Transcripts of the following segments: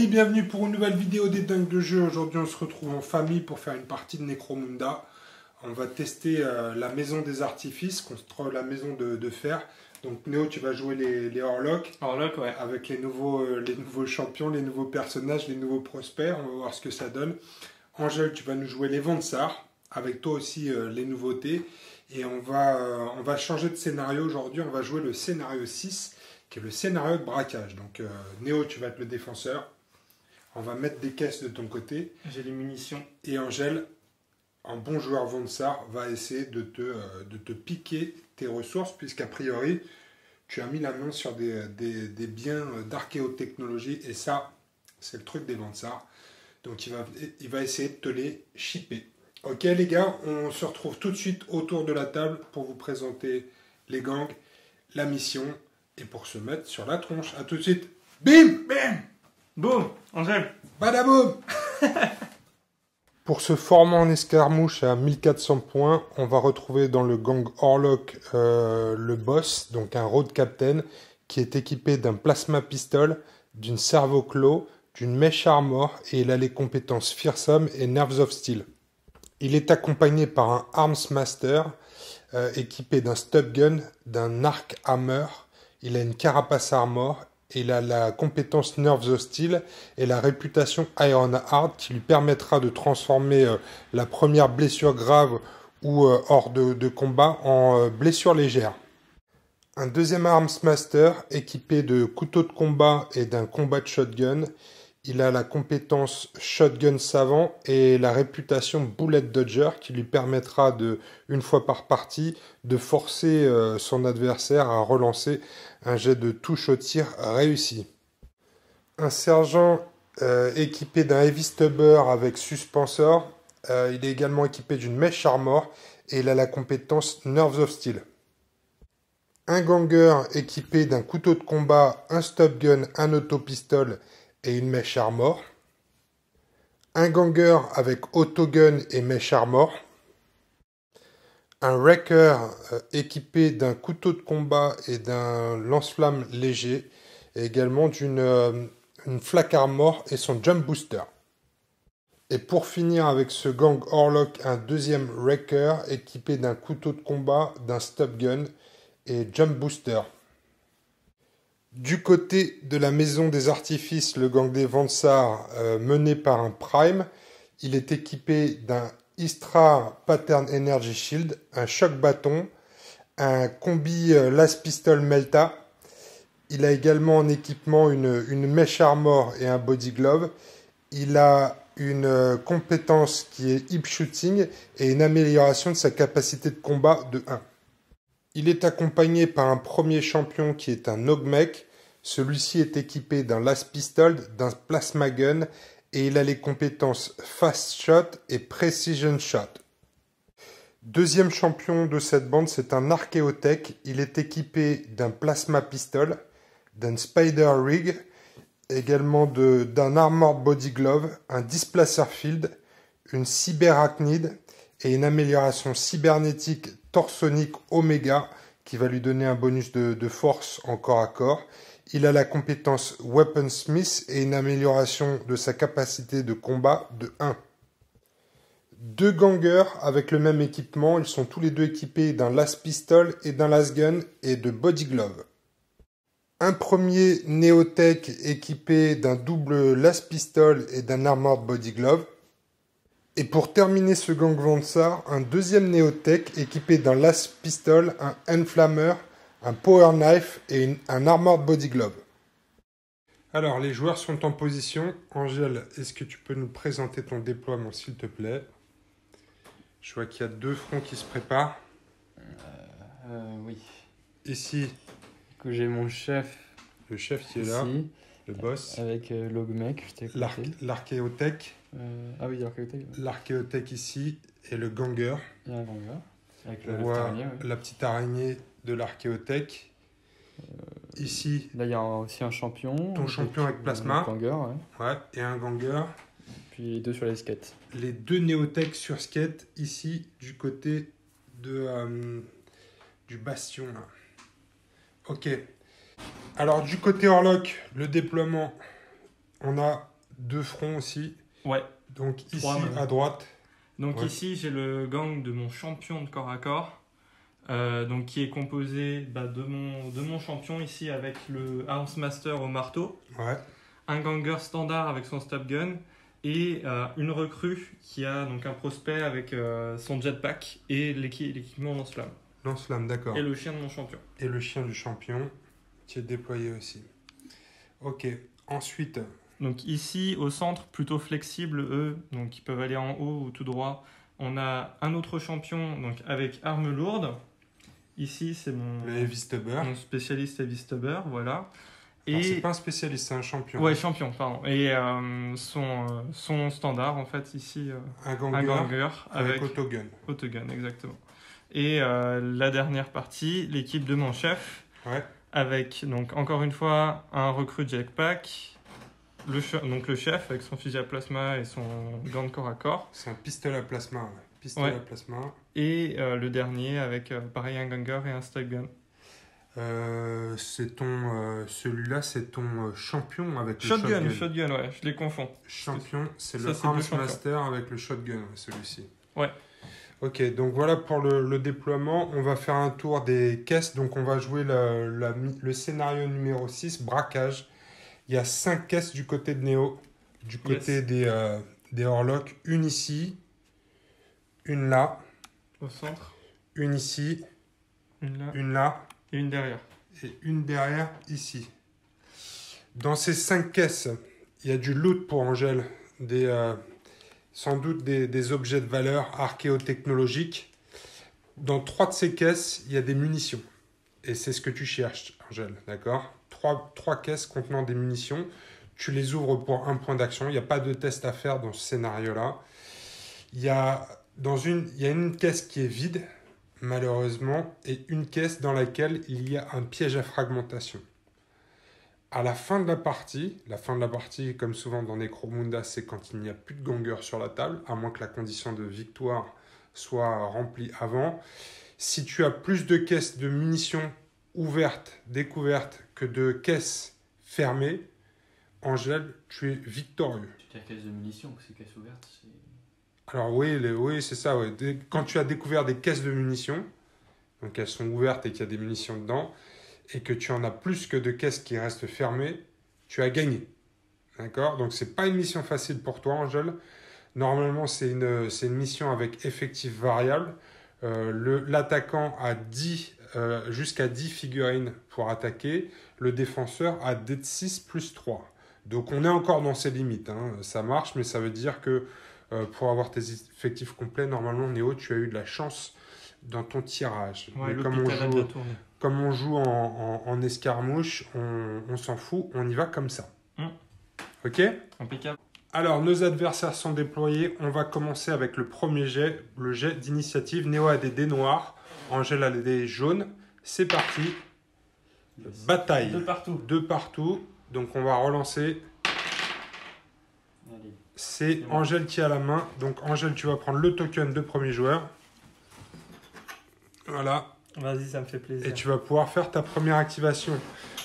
bienvenue pour une nouvelle vidéo des dingues de jeu. Aujourd'hui on se retrouve en famille pour faire une partie de Necromunda. On va tester la maison des artifices contre la maison de fer. Donc Néo, tu vas jouer les Orlok. Orlok, ouais. Avec les nouveaux champions, les nouveaux personnages, les nouveaux prospères. On va voir ce que ça donne. Angèle, tu vas nous jouer les Vansar. Avec toi aussi les nouveautés. Et on va changer de scénario aujourd'hui. On va jouer le scénario 6, qui est le scénario de braquage. Donc Néo, tu vas être le défenseur. On va mettre des caisses de ton côté. J'ai des munitions. Et Angèle, en bon joueur Vansar, va essayer de te piquer tes ressources, puisqu'a priori, tu as mis la main sur des biens d'archéotechnologie. Et ça, c'est le truc des Vansar. Donc il va essayer de te les shipper. Ok les gars, on se retrouve tout de suite autour de la table pour vous présenter les gangs, la mission et pour se mettre sur la tronche. A tout de suite. Bim bim. Boum, Angèle. Badaboum. Pour se former en escarmouche à 1400 points, on va retrouver dans le gang Orlok le boss, donc un road captain, qui est équipé d'un plasma pistol, d'une servo-claw, d'une mèche armor et il a les compétences Fearsome et Nerves of Steel. Il est accompagné par un Arms Master équipé d'un stub gun, d'un arc hammer, il a une carapace armor, et il a la compétence Nerves of Steel et la réputation Iron Heart qui lui permettra de transformer la première blessure grave ou hors de combat en blessure légère. Un deuxième Arms Master équipé de couteau de combat et d'un combat de shotgun. Il a la compétence Shotgun Savant et la réputation Bullet Dodger qui lui permettra une fois par partie, de forcer son adversaire à relancer un jet de touche au tir réussi. Un sergent équipé d'un Heavy Stubber avec suspensor. Il est également équipé d'une mèche armor et il a la compétence Nerves of Steel. Un ganger équipé d'un couteau de combat, un stub gun, un autopistol et une mèche armor. Un ganger avec autogun et mèche armor. Un wrecker équipé d'un couteau de combat et d'un lance-flamme léger. Et également d'une flaque armor et son jump booster. Et pour finir avec ce gang Orlok, un deuxième wrecker équipé d'un couteau de combat, d'un stub gun et jump booster. Du côté de la maison des artifices, le gang des Vansar, mené par un Prime, il est équipé d'un Istra Pattern Energy Shield, un choc bâton, un combi Last Pistol Melta. Il a également en équipement une mèche armor et un body glove. Il a une compétence qui est hip shooting et une amélioration de sa capacité de combat de 1. Il est accompagné par un premier champion qui est un Ogmek. Celui-ci est équipé d'un Last Pistol, d'un Plasma Gun et il a les compétences Fast Shot et Precision Shot. Deuxième champion de cette bande, c'est un Archéotech. Il est équipé d'un Plasma Pistol, d'un Spider Rig, également d'un Armored Body Glove, un Displacer Field, une Cyberarachnide et une amélioration cybernétique torsonique Omega qui va lui donner un bonus de force en corps à corps. Il a la compétence Weaponsmith et une amélioration de sa capacité de combat de 1. Deux gangers avec le même équipement, ils sont tous les deux équipés d'un Last Pistol et d'un Last Gun et de Body Glove. Un premier Neotech équipé d'un double Last Pistol et d'un Armored Body Glove. Et pour terminer ce gang Vansar, un deuxième Neotech équipé d'un Last Pistol, un Enflammer, un Power Knife et un Armored Body Glove. Alors, les joueurs sont en position. Angèle, est-ce que tu peux nous présenter ton déploiement, s'il te plaît? Je vois qu'il y a deux fronts qui se préparent. Oui. Ici, Du coup, j'ai mon chef. le chef qui est ici, là, le boss. Avec l'Ogmek, je t'ai écouté. L'archéotech. Ah oui, l'archéotech. Ouais. L'archéotech ici et le ganger. Il y a un ganger. Avec On la voit petite araignée, ouais. la petite araignée de l'archéotech. Ici, Là, il y a aussi un champion. ton champion avec plasma. Un ganger, ouais. Ouais, et un ganger. Puis les deux sur les skates. Les deux néotechs sur skate ici du côté du bastion là. Ok. Alors du côté Orlok, le déploiement, on a 2 fronts aussi. Ouais. Donc ici, 3 même. à droite. Donc Ouais. ici, j'ai le gang de mon champion de corps à corps, donc qui est composé de mon champion ici avec le House Master au marteau, Ouais. un ganger standard avec son stop gun et une recrue qui a donc un prospect avec son jetpack et l'équipement lance-flamme. Lance-flamme, d'accord. Et le chien de mon champion. Et le chien du champion qui est déployé aussi. Ok. Ensuite, Donc ici, au centre, plutôt flexible, eux, donc ils peuvent aller en haut ou tout droit. On a un autre champion donc avec arme lourde. Ici, c'est le heavy stubber. mon spécialiste heavy stubber, voilà. Alors, c'est Et pas un spécialiste, c'est un champion. ouais, champion, pardon. Et son standard, en fait, ici, Un un ganger ganger avec autogun. autogun, exactement. Et la dernière partie, l'équipe de mon chef, Ouais. avec donc encore une fois un recrue jetpack, donc le chef avec son fusil à plasma et son gant de corps à corps, C'est un pistolet à plasma. Ouais. Pistolet Ouais. à plasma. et le dernier avec pareil un ganger et un stun gun. Celui-là, c'est ton champion avec le Shotgun, shotgun. ouais, je les confonds. Champion, c'est Ça, le c'est le Arms champion. Master avec le shotgun, ouais, celui-ci. Ouais. Ok, donc voilà pour le déploiement. On va faire un tour des caisses. Donc on va jouer le scénario numéro 6, braquage. Il y a 5 caisses du côté de Néo, du côté des Orlocks. Une ici, une là, Au centre, une ici, une là une là et une derrière. et une derrière ici. Dans ces 5 caisses, il y a du loot pour Angèle, sans doute des objets de valeur archéotechnologiques. Dans 3 de ces caisses, il y a des munitions. Et c'est ce que tu cherches, Angèle, d'accord ? 3 caisses contenant des munitions. Tu les ouvres pour un point d'action. Il n'y a pas de test à faire dans ce scénario-là. Il y a une caisse qui est vide, malheureusement, et une caisse dans laquelle il y a un piège à fragmentation. À la fin de la partie, comme souvent dans Necromunda, c'est quand il n'y a plus de ganger sur la table, à moins que la condition de victoire soit remplie avant. Si tu as plus de caisses de munitions ouvertes, découvertes, que de caisses fermées, Angèle, tu es victorieux. Tu as caisse de munitions, c'est caisse ouverte, c'est... Alors oui, c'est ça. Ouais. Quand tu as découvert des caisses de munitions, donc elles sont ouvertes et qu'il y a des munitions dedans, et que tu en as plus que de caisses qui restent fermées, tu as gagné. D'accord ? Donc c'est pas une mission facile pour toi, Angèle. Normalement, c'est une mission avec effectif variable. L'attaquant a jusqu'à 10 figurines pour attaquer. Le défenseur a D6 plus 3. Donc on est encore dans ses limites. Hein. Ça marche, mais ça veut dire que pour avoir tes effectifs complets, normalement, Néo, tu as eu de la chance dans ton tirage. Ouais, Mais comme on joue en escarmouche, on s'en fout, on y va comme ça. Ok ? Impeccable. Alors, nos adversaires sont déployés. On va commencer avec le premier jet, le jet d'initiative. Néo a des dés noirs, Angèle a des dés jaunes. C'est parti. Bataille. Deux partout. Donc, on va relancer. Allez. C'est Angèle qui a la main. Donc, Angèle, tu vas prendre le token de premier joueur. Voilà. Vas-y, ça me fait plaisir. Et tu vas pouvoir faire ta première activation.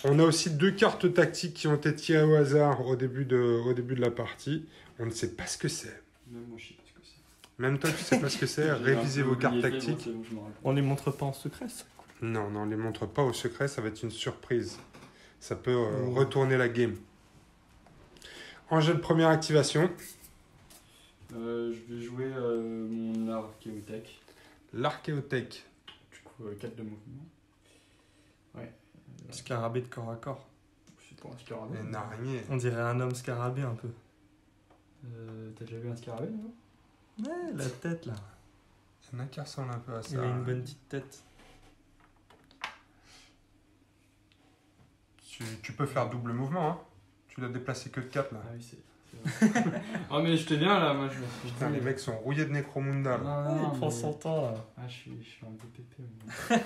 On a aussi 2 cartes tactiques qui ont été tirées au hasard au début de la partie. On ne sait pas ce que c'est. Même moi, je sais pas ce que c'est. Même toi, tu sais pas ce que c'est. J'ai Révisez un peu vos cartes oublié, tactiques. c'est bon, je m'en rappelle. On les montre pas en secret, ça. Non, on les montre pas au secret, ça va être une surprise. Ça peut retourner la game. Angèle, première activation. Je vais jouer mon archéotech. L'archéotech. Du coup, 4 de mouvement. Scarabée de corps à corps. C'est pour un scarabée. Une araignée. On dirait un homme scarabée un peu. T'as déjà vu un scarabée, non? Ouais, la tête là. Il y en a qui ressemblent un peu à ça. Il a une bonne petite tête. Tu peux faire double mouvement, hein. Tu l'as déplacé que de 4 là. Ah oui, c'est vrai. Ah, mais j'étais bien là, moi je me suis dit. Putain, les mecs sont rouillés de Necromunda là. Non, il prend son temps là. Ah, je suis un peu pépé. Mais...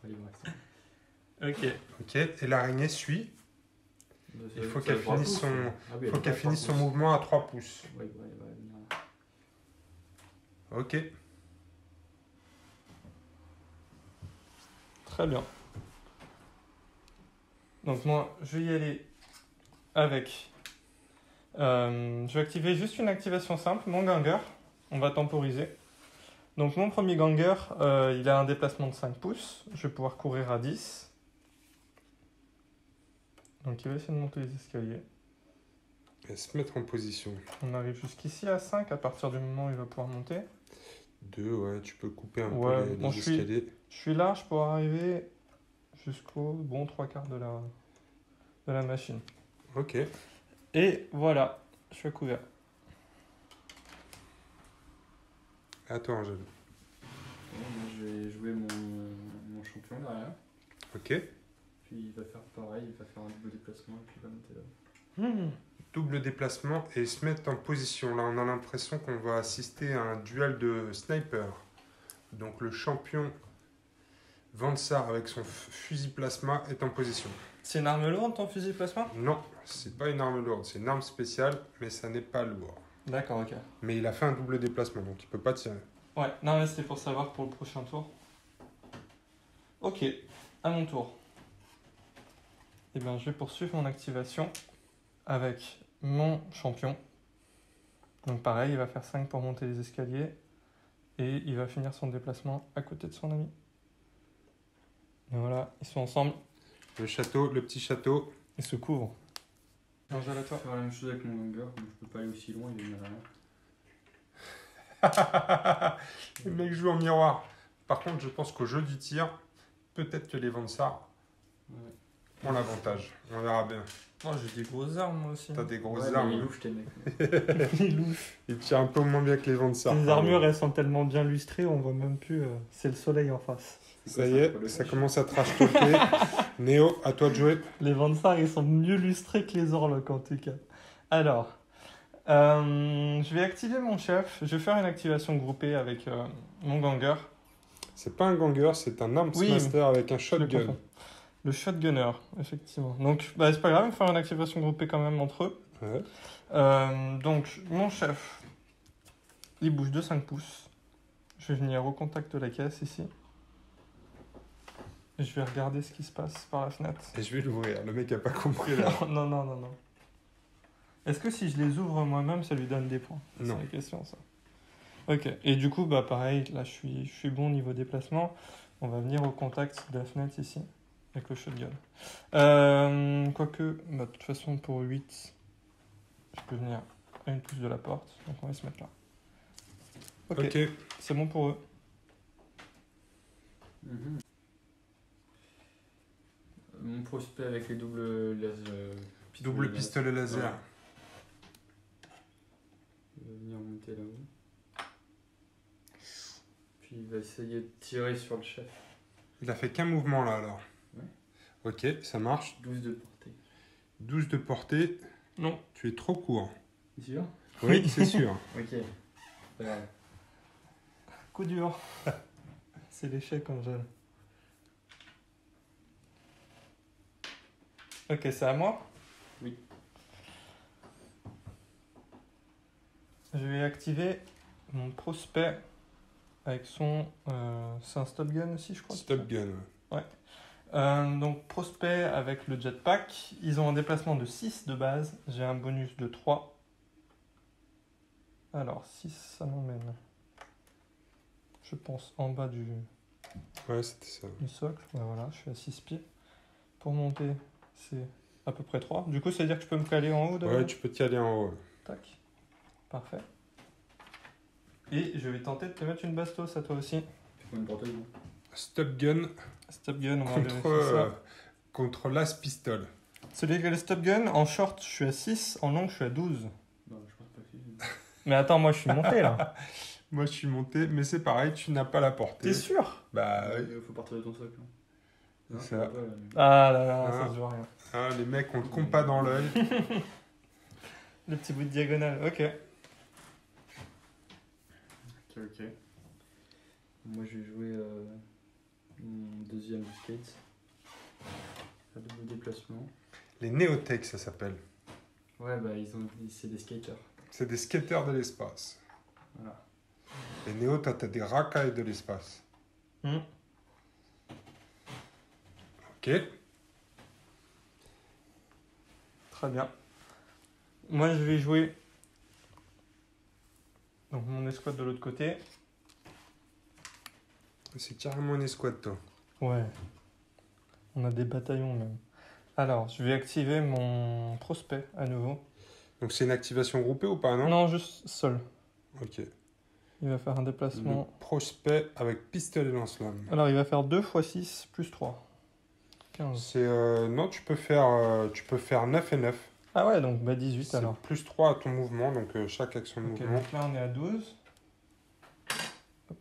Allez, bref. Ok. Ok, et l'araignée suit. Il faut qu'elle finisse son mouvement à 3 pouces. Ouais, venir. Ok. Très bien. Donc moi, je vais y aller avec Je vais activer juste une activation simple, mon ganger. On va temporiser. Donc mon premier ganger, il a un déplacement de 5 pouces. Je vais pouvoir courir à 10. Donc il va essayer de monter les escaliers. Et se mettre en position. On arrive jusqu'ici à 5 à partir du moment où il va pouvoir monter. 2, ouais, tu peux couper un Ouais, peu les bon, escaliers. Je suis large pour arriver jusqu'au bon 3/4 de la machine. Ok. Et voilà, je suis à couvert. À toi, Angèle. Moi, je vais jouer mon champion derrière. Ok. Puis il va faire pareil, il va faire un double déplacement et puis il va monter là. Double déplacement et se mettre en position. Là, on a l'impression qu'on va assister à un duel de sniper. Donc, le champion Vansar avec son fusil plasma est en position. C'est une arme lourde ton fusil plasma? Non, c'est pas une arme lourde, c'est une arme spéciale, mais ça n'est pas lourd. D'accord, ok. Mais il a fait un double déplacement, donc il peut pas tirer. Ouais, non mais c'était pour savoir pour le prochain tour. Ok, à mon tour. Et bien je vais poursuivre mon activation avec mon champion. Donc pareil, il va faire 5 pour monter les escaliers. Et il va finir son déplacement à côté de son ami. Et voilà, ils sont ensemble, Le château, le petit château. ils se couvrent. Angèle, à Je toi. vais faire la même chose avec mon ganger, donc je peux pas aller aussi loin, il est derrière. Le mec joue en miroir. Par contre, je pense qu'au jeu du tir, peut-être que les Vansar Ouais. ont l'avantage. On verra bien. Oh, j'ai des grosses armes moi aussi. T'as des grosses Ouais, armes. mais hein. il louche tes mecs. Il louche. Il tire un peu moins bien que les Vansar. Les armures, elles sont tellement bien lustrées, on voit même plus. C'est le soleil en face. Ça y est, ça commence à trash talker. Néo, à toi de jouer. Les Vansar, ils sont mieux lustrés que les Orlok en tout cas. Alors, je vais activer mon chef. Je vais faire une activation groupée avec mon ganger. C'est pas un ganger, c'est un arms Oui, master avec un Je le shotgun. confonds. Le shotgunner, effectivement. Donc, bah, c'est pas grave, on va faire une activation groupée quand même entre eux. Ouais. Donc, mon chef, il bouge de 5 pouces. Je vais venir au contact de la caisse ici. Et je vais regarder ce qui se passe par la fenêtre. Et je vais l'ouvrir. Le mec a pas compris là. Non, non, non, non. Est-ce que si je les ouvre moi-même, ça lui donne des points? Non. C'est la question, ça. Ok. Et du coup, bah pareil, là, je suis bon niveau déplacement. On va venir au contact de la fenêtre ici, avec le shotgun. Quoique, bah, de toute façon, pour 8, je peux venir à une pouce de la porte. Donc, on va se mettre là. Ok. Ok. C'est bon pour eux. Mhm. Mon prospect avec les doubles Double pistolet laser. Ouais. Il va venir monter là-haut. Puis il va essayer de tirer sur le chef. Il a fait qu'un mouvement là alors. Ouais. Ok, ça marche. 12 de portée. 12 de portée. Non. Tu es trop court. C'est sûr? Oui, c'est sûr. Ok. Pas grave. Coup dur. C'est l'échec, Angèle. Ok, c'est à moi? Oui. Je vais activer mon prospect avec son... c'est un stop gun aussi, je crois. Stop gun. Ouais. Donc prospect avec le jetpack. Ils ont un déplacement de 6 de base. J'ai un bonus de 3. Alors 6, ça m'emmène, je pense, en bas du Ouais, c'était ça. socle. Ouais, voilà, je suis à 6 pieds. Pour monter, c'est à peu près 3. Du coup, ça veut dire que je peux me caler en haut de... Ouais, tu peux t'y aller en haut. Tac. Parfait. Et je vais tenter de te mettre une bastos à toi aussi. C'est quoi une portée, non? Stop gun Stop gun, on va contre, vérifier ça. contre l'as pistol. Celui qui a le stop gun, en short, je suis à 6, en long, je suis à 12. Non, je pense pas que c'est. Mais attends, moi, je suis monté, là. Moi, je suis monté, mais c'est pareil, tu n'as pas la portée. T'es sûr? Bah, Il faut partir de ton socle. Hein. C'est ça. Ouais, ouais. Ah là là, Ah. ça se voit rien. hein, les mecs ont le compas dans l'œil. Le petit bout de diagonale, ok. Ok. Moi, je vais jouer mon deuxième skate. À double déplacement. Les néotech, ça s'appelle. Ouais, bah, c'est des skaters. C'est des skaters de l'espace. Voilà. Les néo, t'as des racailles de l'espace. Hmm. Ok. Très bien. Moi, je vais jouer donc mon escouade de l'autre côté. C'est carrément une escouade, toi. Ouais. On a des bataillons même. Alors, je vais activer mon prospect à nouveau. Donc c'est une activation groupée ou pas, non? Non, juste seul. Ok. Il va faire un déplacement. Le prospect avec pistolet lance-flamme. Alors, il va faire 2 x 6 plus 3. 15. C'est non, tu peux faire 9 et 9. Ah ouais, donc bah 18 C'est alors. plus 3 à ton mouvement, donc chaque action de Ok, mouvement. donc là on est à 12. Hop.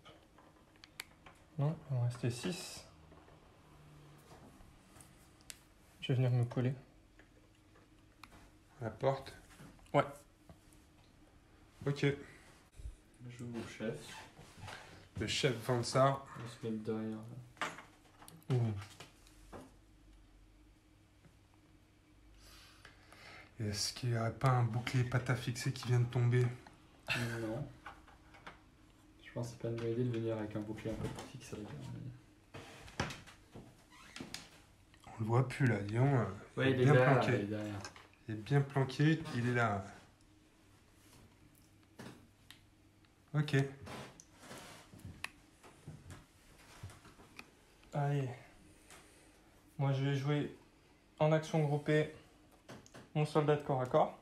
Non, il va en rester 6. Je vais venir me coller. À la porte. Ouais. Ok. Je joue mon chef. Le chef Vansar. On va se mettre derrière. Là. Ouh. Est-ce qu'il n'y aurait pas un bouclier pâte à fixer qui vient de tomber? Non. Je pense que c'est pas une bonne idée de venir avec un bouclier un peu plus fixe avec un. On le voit plus là, disons. Ouais, il est bien là, planqué. il est derrière. Il est bien planqué, il est là. Ok. Allez. Moi je vais jouer en action groupée mon soldat de corps à corps.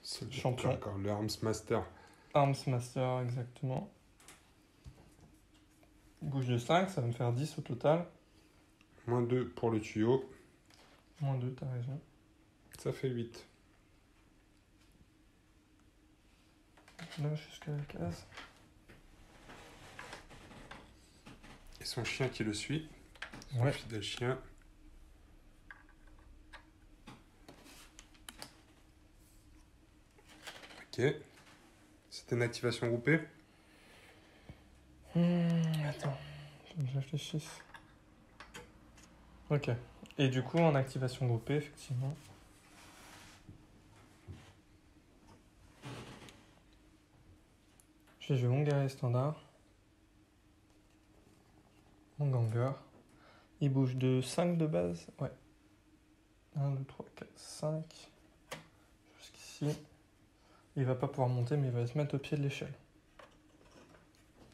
C'est le Champion. D'accord, le Arms Master. Arms Master, exactement. Bouge de 5, ça va me faire 10 au total. Moins 2 pour le tuyau. Moins 2, t'as raison. Ça fait 8. Là jusqu'à la case. Et son chien qui le suit. Son Ouais. fidèle chien. Ok. C'était une activation groupée. Attends, faut que je réfléchisse. Ok. Et du coup, en activation groupée, effectivement. Je vais jouer mon guerrier standard. Mon ganger. Il bouge de 5 de base. Ouais. 1, 2, 3, 4, 5. Jusqu'ici. Il va pas pouvoir monter, mais il va se mettre au pied de l'échelle.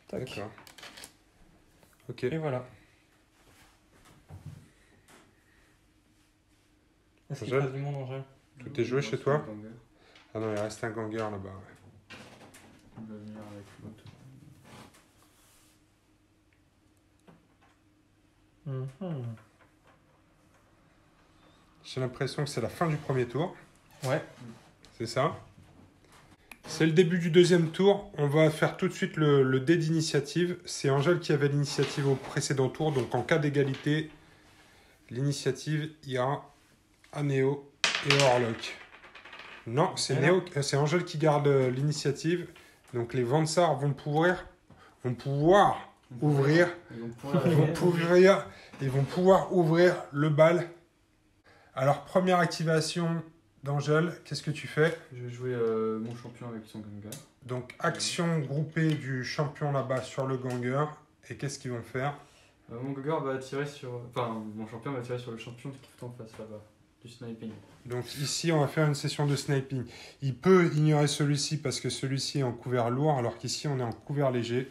Tac. D'accord. Ok. Et voilà. Est-ce qu'il Angèle passe du monde, Angèle? Tout est joué chez toi? Ganger. Ah non, il reste un ganger là-bas. Ouais. Il va venir avec l'autre. Mhm. J'ai l'impression que c'est la fin du premier tour. Ouais. C'est ça. C'est le début du deuxième tour. On va faire tout de suite le dé d'initiative. C'est Angèle qui avait l'initiative au précédent tour. Donc en cas d'égalité, l'initiative ira à Néo et Orlok. Non, c'est Et Néo, c'est Angèle qui garde l'initiative. Donc les Vansar vont pouvoir ouvrir. Ils vont pouvoir ouvrir le bal. Alors première activation d'Angèle, qu'est-ce que tu fais? Je vais jouer mon champion avec son ganger. Donc action groupée du champion là-bas sur le ganger. Et qu'est-ce qu'ils vont faire? Mon ganger va tirer sur. Enfin, mon champion va tirer sur le champion qui est en face là-bas. Du sniping. Donc ici, on va faire une session de sniping. Il peut ignorer celui-ci parce que celui-ci est en couvert lourd, alors qu'ici, on est en couvert léger.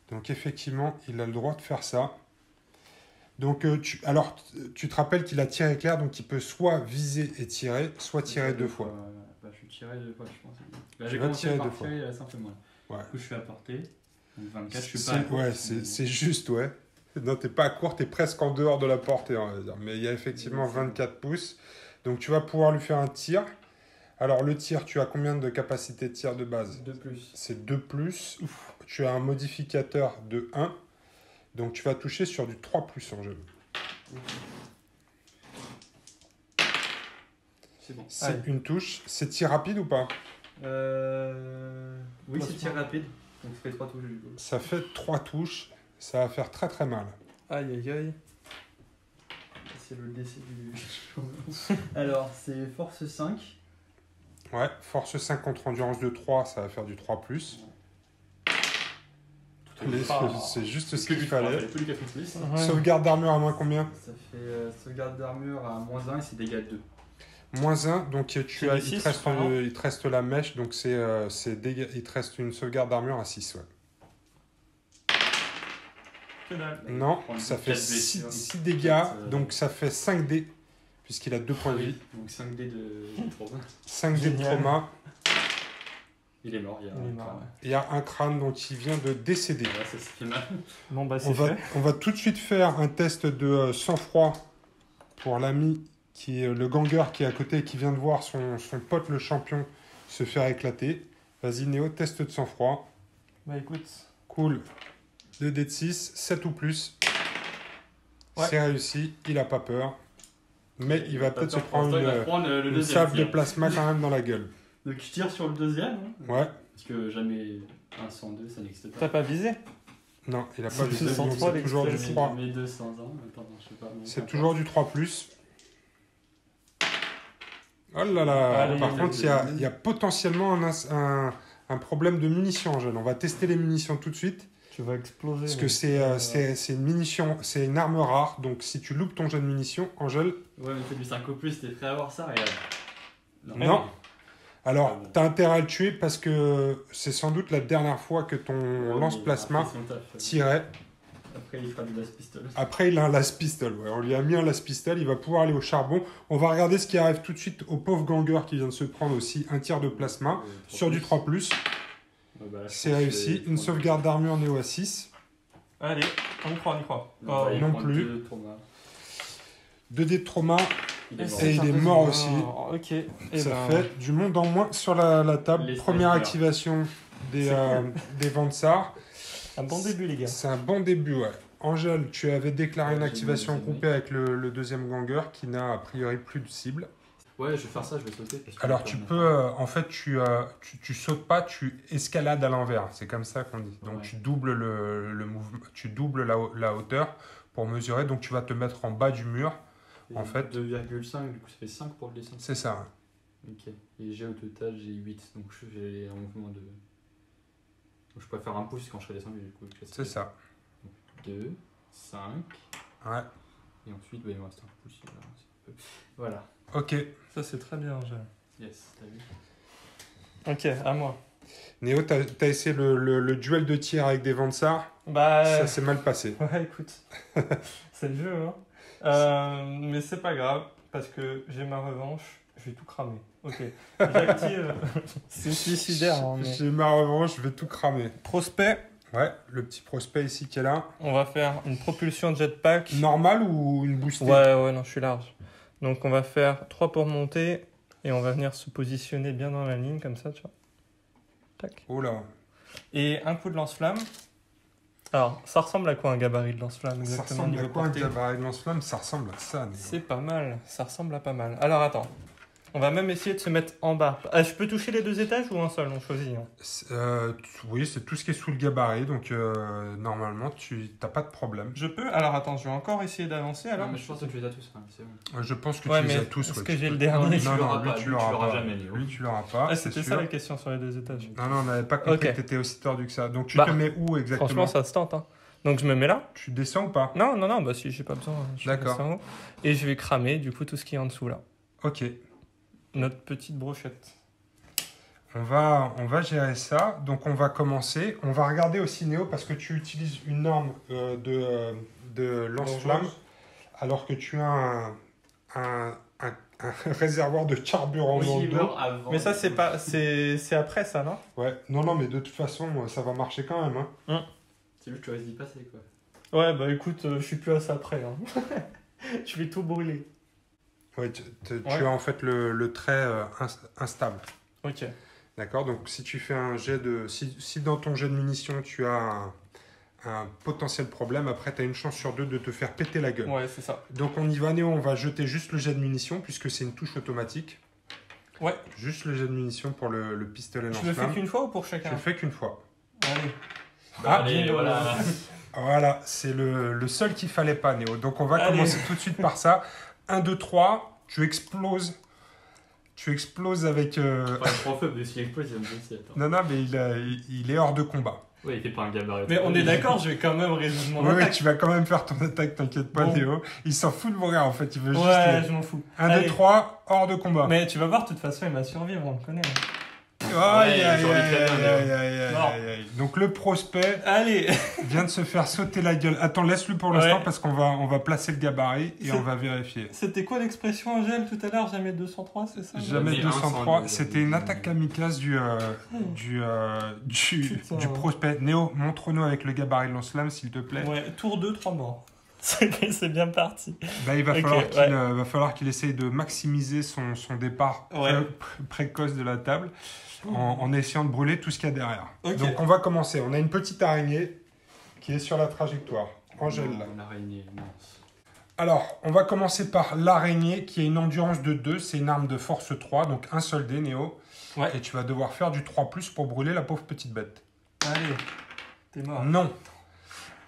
Donc effectivement, il a le droit de faire ça. Donc, tu te rappelles qu'il a tiré clair, donc il peut soit viser et tirer, soit tirer deux fois. Bah, je suis tiré 2 fois, je pense. Là, Tu j'ai vas commencé tirer par 2 fois. tirer, il reste un peu moins. Ouais. Du coup, je suis à portée. Donc 24, je suis pas à C'est, court, ouais, mais- c'est juste, ouais. Non, t'es pas à court, t'es presque en dehors de la portée, on va dire. Mais il y a effectivement Oui, c'est 24 pouces. Donc tu vas pouvoir lui faire un tir. Alors le tir, tu as combien de capacité de tir de base? 2 plus. C'est 2+. Tu as un modificateur de 1. Donc tu vas toucher sur du 3+ en jeu. C'est bon. C'est Allez. une touche. C'est tir rapide ou pas? Oui, c'est tir rapide. Donc ça fait 3 touches du coup. Ça fait 3 touches. Ça va faire très très mal. Aïe aïe aïe. C'est le décès du. Alors, c'est force 5. Ouais, force 5 contre endurance de 3, ça va faire du 3+. Allez, c'est juste ce qu'il fallait. Tous les 4 plus. Ouais. Sauvegarde d'armure à moins combien? Ça fait sauvegarde d'armure à -1 et c'est dégâts 2. -1, donc il des te 6, reste, pardon. il te reste la mèche, donc il te reste une sauvegarde d'armure à 6. Ouais. Que dalle. Non, prend ça fait quatre 6 blessures. dégâts, Peut-être, donc ça fait 5 dés, puisqu'il a 2 points de vie. Donc 5 dés de trauma. 5 dés de Génial. trauma. Il est mort, il y a Il est un mort, crâne. ouais. Il y a un crâne dont il vient de décéder. Voilà, ça fait mal. Bon, bah, On c'est va, fait. on va tout de suite faire un test de sang-froid pour l'ami qui est le ganger qui est à côté et qui vient de voir son pote le champion se faire éclater. Vas-y Néo, test de sang-froid. Bah, écoute. Cool. 2 dés de 6, 7 ou plus. Ouais. C'est réussi, il a pas peur. Mais il va peut-être se prendre Il va prendre le une deuxième salve de tir. plasma quand même dans la gueule. Donc je tire sur le deuxième. hein. Ouais. Parce que jamais un 102, ça n'existe T'as pas. pas visé? Non, il a pas C'est visé, le donc 103, c'est toujours du l'extrême. 3. Mais 200 ans, attends, je sais pas. mais C'est peu toujours du 3+. Oh là là. Allez, Par allez, contre, allez. il y a potentiellement un problème de munitions, Angèle. On va tester les munitions tout de suite. Tu vas exploser. Parce mais- que c'est une munition, c'est une arme rare. Donc si tu loupes ton jet de munitions, Angèle, Ouais, mais fais du 5 au plus, t'es prêt à voir ça et non. Alors, Ah bon. t'as intérêt à le tuer parce que c'est sans doute la dernière fois que ton Ouais, lance-plasma mais après, son taf, tirait. Après, il fera du last pistol. Après, il a un last pistol. Ouais. On lui a mis un last pistol, il va pouvoir aller au charbon. On va regarder ce qui arrive tout de suite au pauvre ganger qui vient de se prendre aussi un tir de plasma sur du 3+. Ouais, bah, là, je C'est pense réussi. que- Une sauvegarde d'armure Néo à 6. Allez, on y croit, on y croit. Non, bah, il non prend plus. 2 traumas. 2 dés de trauma. Il est mort. Et il est mort aussi. Ok. Et Ça ben, fait du monde en moins sur la table. Les Première snipers. activation des, des Vansar. un bon début, les gars. C'est un bon début, ouais. Angèle, tu avais déclaré une Ouais, activation j'ai mis le groupée avec le deuxième ganger qui n'a a priori plus de cible. Ouais, je vais faire ça, je vais sauter. parce que- Alors tu peux, en fait, tu sautes pas, tu escalades à l'envers. C'est comme ça qu'on dit. Donc Ouais. tu doubles le mouvement, tu doubles la hauteur pour mesurer. Donc tu vas te mettre en bas du mur. Et en fait- 2,5, du coup, ça fait 5 pour le descendre. C'est ça. Ok. Et j'ai au total, j'ai 8. Donc j'ai un mouvement de. Donc, je pourrais faire un pouce quand je serai descendu, du coup. C'est ça. 2, 5. Ouais. Et ensuite, bah, il me reste un pouce. Voilà. c'est un peu- Voilà. Ok. Ça, c'est très bien, Angèle. Yes, t'as vu. Ok, à moi. Néo, t'as essayé le duel de tir avec des Vansar. Bah. Ça s'est mal passé. Ouais, écoute. c'est le jeu, hein. Mais c'est pas grave, parce que j'ai ma revanche. Je vais tout cramer. Ok. J'active. c'est suicidaire, hein, mais... J'ai ma revanche, je vais tout cramer. Prospect. Ouais, le petit prospect ici qui est là. On va faire une propulsion jetpack. Normal ou une boostée? Ouais, non, je suis large. Donc on va faire 3 pour monter et on va venir se positionner bien dans la ligne comme ça, tu vois. Tac. Oh là. Et un coup de lance-flamme. Alors, ça ressemble à quoi un gabarit de lance-flamme Ça exactement ressemble à niveau quoi un portée? gabarit de lance-flamme? Ça ressemble à ça. Néo. C'est pas mal, ça ressemble à pas mal. Alors attends, on va même essayer de se mettre en bas. Ah, je peux toucher les 2 étages ou un seul, on choisit. Hein. Oui, c'est tout ce qui est sous le gabarit, donc normalement tu n'as pas de problème. Je peux. Alors attends, je vais encore essayer d'avancer alors. Non, mais je pense que tu les as tous. Hein, c'est bon. Je pense que Ouais, tu les mais as tous. est-ce ouais, que tu j'ai peux- le dernier? tu Non, l'auras non, lui pas, tu lui, l'auras pas. jamais, Léo. Lui tu l'auras pas. Ah, c'est c'était ça sûr. la question sur les 2 étages. Non, on n'avait pas compris Ok. que tu étais aussi tordu que ça. Donc tu Bah, te mets où exactement? Franchement, ça se tente. Hein. Donc je me mets là. Tu descends ou pas? Non, bah si, j'ai pas besoin. Je D'accord. reste en haut. Et je vais cramer du coup tout ce qui est en dessous là. Ok. Notre petite brochette. On va gérer ça. Donc on va commencer. On va regarder aussi Néo parce que tu utilises une arme de lance-flamme alors que tu as un réservoir de carburant Oui, dans le il dos. meurt avant. Mais ça c'est pas, c'est après ça, non? Ouais. Non, mais de toute façon, ça va marcher quand même. Hein. C'est juste que tu risques d'y passer, quoi. Ouais, bah écoute, je suis plus à ça près. Hein. Je vais tout brûler. Ouais, tu Ouais. as en fait le trait instable. Ok. D'accord. Donc si tu fais un jet de... Si dans ton jet de munitions, tu as un potentiel problème, après tu as une chance sur 2 de te faire péter la gueule. Ouais, c'est ça. Donc on y va Néo, on va jeter juste le jet de munitions puisque c'est une touche automatique. Ouais. Juste le jet de munitions pour le pistolet Je le fais lance-flamme. qu'une fois ou pour Tu chacun? le fais qu'une fois. Allez. Ah, Allez, bingo. voilà. Voilà, c'est le seul qu'il fallait pas Néo. Donc on va Allez. commencer tout de suite par ça. 1, 2, 3, tu exploses. Tu exploses avec... Ouais, trop feu, mais s'il explose, il va me blesser. Attends. Non, mais il est hors de combat. Ouais, il fait pas un gabarit. Mais on est d'accord, je vais quand même résoudre mon Oui, attaque. tu vas quand même faire ton attaque, t'inquiète pas, Bon. Léo. Il s'en fout de mourir, en fait. Il veut juste... Ouais, je m'en fous. 1, 2, Allez. 3, hors de combat. Mais tu vas voir, de toute façon, il va survivre, on le connaît. Aïe, Ouais, aïe, j'en ai aïe, très bien, aïe, Léo. aïe, aïe, Non. aïe, aïe. Donc le prospect Allez. vient de se faire sauter la gueule. Attends, laisse-le pour l'instant Ouais. parce qu'on va placer le gabarit et C'est- on va vérifier. C'était quoi l'expression, Angèle, tout à l'heure? Jamais 203, c'est ça? Jamais Mais 203, 102, c'était une attaque kamikaze du Putain. prospect. Néo, montre-nous avec le gabarit de lance-flamme, s'il te plaît. Ouais, tour 2, 3 morts. C'est bien parti. Bah, il va Ok, falloir qu'il ouais. va falloir qu'il essaye de maximiser son départ Ouais. précoce de la table en essayant de brûler tout ce qu'il y a derrière. Ok. Donc on va commencer. On a une petite araignée qui est sur la trajectoire. Angèle. là. L'araignée immense. Alors, on va commencer par l'araignée qui a une endurance de 2. C'est une arme de force 3, donc un seul dé, Néo. Ouais. Et tu vas devoir faire du 3+, pour brûler la pauvre petite bête. Allez, t'es mort. Non.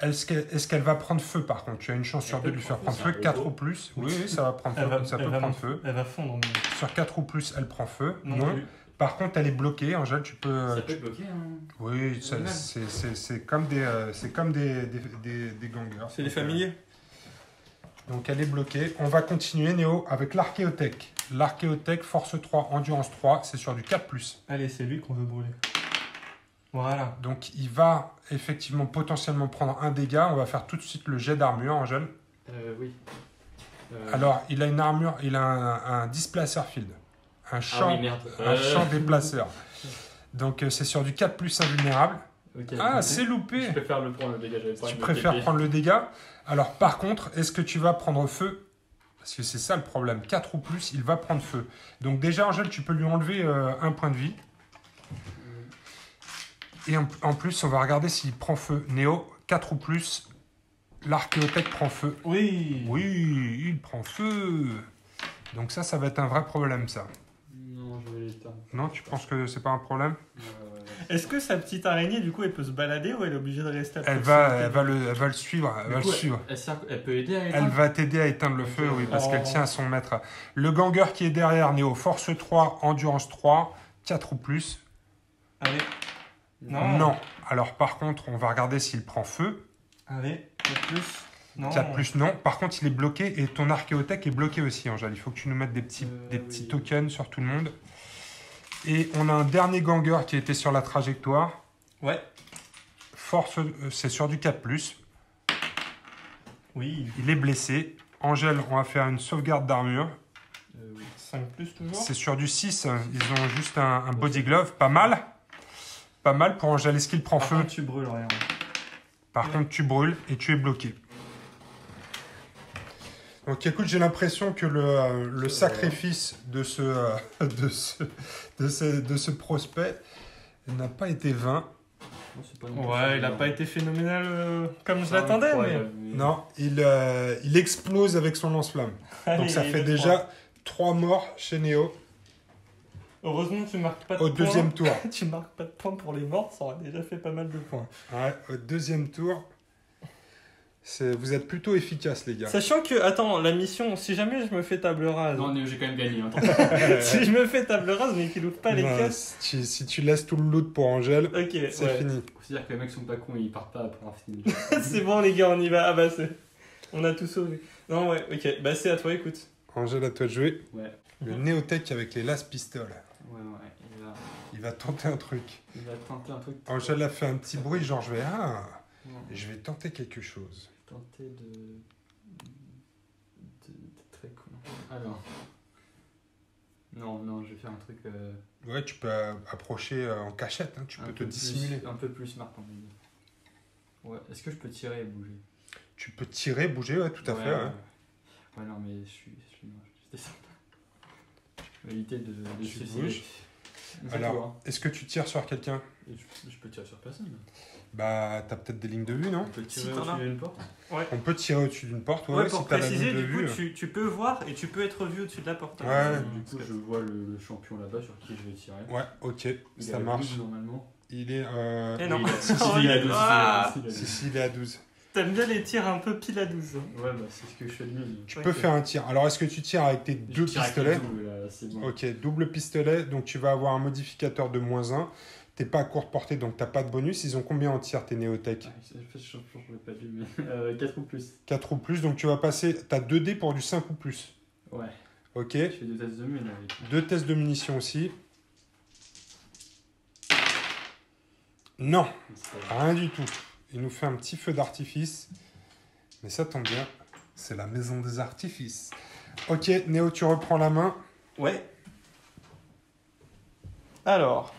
Est-ce qu'elle va prendre feu par contre? Tu as une chance sur Elle 2 de peut lui faire prendre prendre feu, feu. c'est un 4 ou robot. plus. Oui, ça va prendre Elle feu. va, Ça elle peut va- prendre feu. Elle va fondre. Mais... Sur 4 ou plus, elle prend feu. Non, Non. plus. Par contre, elle est bloquée. Angèle, tu peux... Ça peut bloquer, hein. Oui, Animal. c'est comme des gangers. C'est des Donc, familiers. donc elle est bloquée. On va continuer, Néo, avec l'archéothèque. L'archéothèque, force 3, endurance 3, c'est sur du 4+. Allez, c'est lui qu'on veut brûler. Voilà. Donc il va effectivement potentiellement prendre un dégât. On va faire tout de suite le jet d'armure, Angèle. Oui. Alors, il a une armure, il a un displacer field. Un Ah champ, oui, merde. un champ déplaceur. Donc c'est sur du 4+ invulnérable. Ok. Ah, c'est loupé. Je préfère le prendre le dégât. j'avais pas Tu envie de me préfères taper. prendre le dégât. Alors par contre, est-ce que tu vas prendre feu? Parce que c'est ça le problème. 4 ou plus, il va prendre feu. Donc déjà, Angèle, tu peux lui enlever un point de vie. Et en plus, on va regarder s'il prend feu. Néo, 4 ou plus, l'archéothèque prend feu. Oui. Oui, il prend feu. Donc ça va être un vrai problème, ça. Non, je vais l'éteindre. Non, tu penses que c'est pas un problème? Est-ce que sa petite araignée, du coup, elle peut se balader ou elle est obligée de rester à Elle proximité va le suivre. Elle va le suivre. Elle peut aider à Elle éteindre. va t'aider à éteindre le feu, oui, parce Oh. qu'elle tient à son maître. Le ganger qui est derrière, Néo, force 3, endurance 3, 4 ou plus. Allez. Non. Non. Alors par contre, on va regarder s'il prend feu. Allez, 4 plus. Non. 4 plus, non. Par contre, il est bloqué et ton archéothèque est bloqué aussi, Angèle. Il faut que tu nous mettes des Oui. petits tokens sur tout le monde. Et on a un dernier ganger qui était sur la trajectoire. Ouais. Force, c'est sur du 4 plus. Oui. Il est blessé. Angèle, on va faire une sauvegarde d'armure. Oui. 5 plus toujours. C'est sur du 6. Ils ont juste un body glove. Pas mal. Pas mal pour Angèle. Est-ce qu'il prend Par feu? contre, tu brûles rien. Par contre, tu brûles et tu es bloqué. Donc écoute, j'ai l'impression que le sacrifice de ce prospect n'a pas été vain. Non, c'est pas non plus Ouais, il a évident. pas été phénoménal comme je C'est l'attendais, mais. incroyable, mais- Non, il explose avec son lance-flamme. Allez, Donc ça il fait est déjà 3 morts chez Néo froid. Heureusement que tu marques pas de au points. deuxième tour. Tu marques pas de points pour les morts, ça aurait déjà fait pas mal de points. Ouais, au deuxième tour. Vous êtes plutôt efficaces, les gars. Sachant que, attends, la mission, si jamais je me fais table rase. Non, Néo, j'ai quand même gagné. Hein. Si je me fais table rase, mais qu'il ouvre pas les Non, caisses. si tu laisses tout le loot pour Angèle, Ok, c'est ouais. fini. C'est-à-dire que les mecs sont pas cons, ils partent pas pour un film. C'est bon, les gars, on y va. Ah bah, c'est. On a tout sauvé. Non, ouais, ok. Bah, c'est à toi, écoute. Angèle, à toi de jouer. Ouais, Le néotech avec les last pistoles. ouais. Il va tenter un truc. Il va tenter un truc. Angèle a fait un petit bruit, genre je vais Non, je vais tenter quelque chose. tenter de très con. Alors. Non, je vais faire un truc. Ouais, tu peux approcher en cachette, hein, tu un peux te peu dissimuler. un peu plus smart, on va dire. Ouais, est-ce que je peux tirer et bouger? Tu peux tirer, bouger, ouais, tout à fait. Ouais. Ouais, non, mais je suis moche. C'était sympa. Je vais éviter de Tu suicider. bouges. C'est Alors, toi, est-ce que tu tires sur quelqu'un? hein. Et je peux tirer sur personne. Bah, t'as peut-être des lignes de vue, non? On peut tirer Si t'en au-dessus as. d'une porte. On peut tirer au-dessus d'une porte, ouais, Ouais, si pour t'as la préciser, ligne de du coup, vue. tu peux voir et tu peux être vu au-dessus de la porte. Ouais. Du coup, je vois le champion là-bas sur qui je vais tirer. Ouais, ok, Il ça est à marche. 12 normalement. Il est. Eh non. Oui, si, il est à 12. Ah. il est à 12. Si, il est à 12. T'aimes bien les tirs un peu pile à 12. Ouais, bah c'est ce que je fais de mieux. Tu Ok. peux faire un tir. Alors, est-ce que tu tires avec tes Je deux tire avec pistolets? le double, là, c'est bon. Ok, double pistolet, donc tu vas avoir un modificateur de -1. T'es pas à courte portée, donc t'as pas de bonus. Ils ont combien en tir, tes Néotech? Je l'ai pas vu, mais 4 ou plus. 4 ou plus, donc tu vas passer... T'as 2 dés pour du 5 ou plus. Ouais. Ok. Je fais 2 tests de mine avec. 2 tests de munitions aussi. Non, C'est pas- rien du tout. Il nous fait un petit feu d'artifice. Mais ça tombe bien, c'est la maison des artifices. Ok, Néo, tu reprends la main. Ouais. Alors,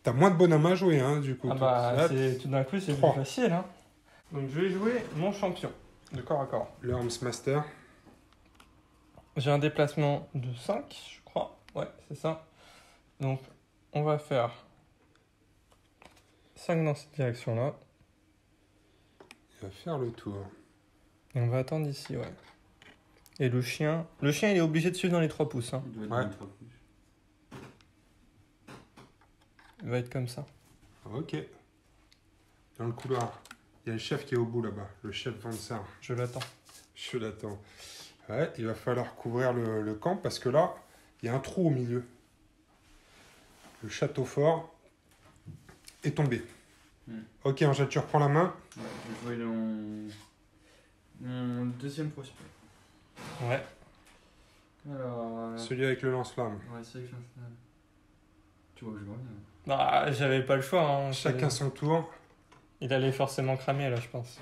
T'as moins de bonhomme à jouer, hein, du coup. ah bah, Là, tout d'un coup, c'est plus 3. facile. Hein. Donc, je vais jouer mon champion de corps à corps. le Arms Master. J'ai un déplacement de 5, je crois. Ouais, c'est ça. Donc, on va faire 5 dans cette direction-là. Il va faire le tour. Et on va attendre ici, ouais. Et le chien, il est obligé de suivre dans les 3 pouces. Hein. Il doit être Ouais. dans les 3 pouces. Il va être comme ça. Ok. Dans le couloir. Il y a le chef qui est au bout là-bas. Le chef Vansar. Je l'attends. Je l'attends. Ouais, il va falloir couvrir le camp parce que là, il y a un trou au milieu. Le château fort est tombé. Ok, Angèle, tu reprends la main. Ouais, je vais jouer mon deuxième prospect. Ouais. Alors. Celui avec le lance-flamme. Ouais, c'est vrai que je Tu vois que je vois bien. Bah, j'avais pas le choix. Hein. Chacun son tour. Il allait forcément cramer là, je pense.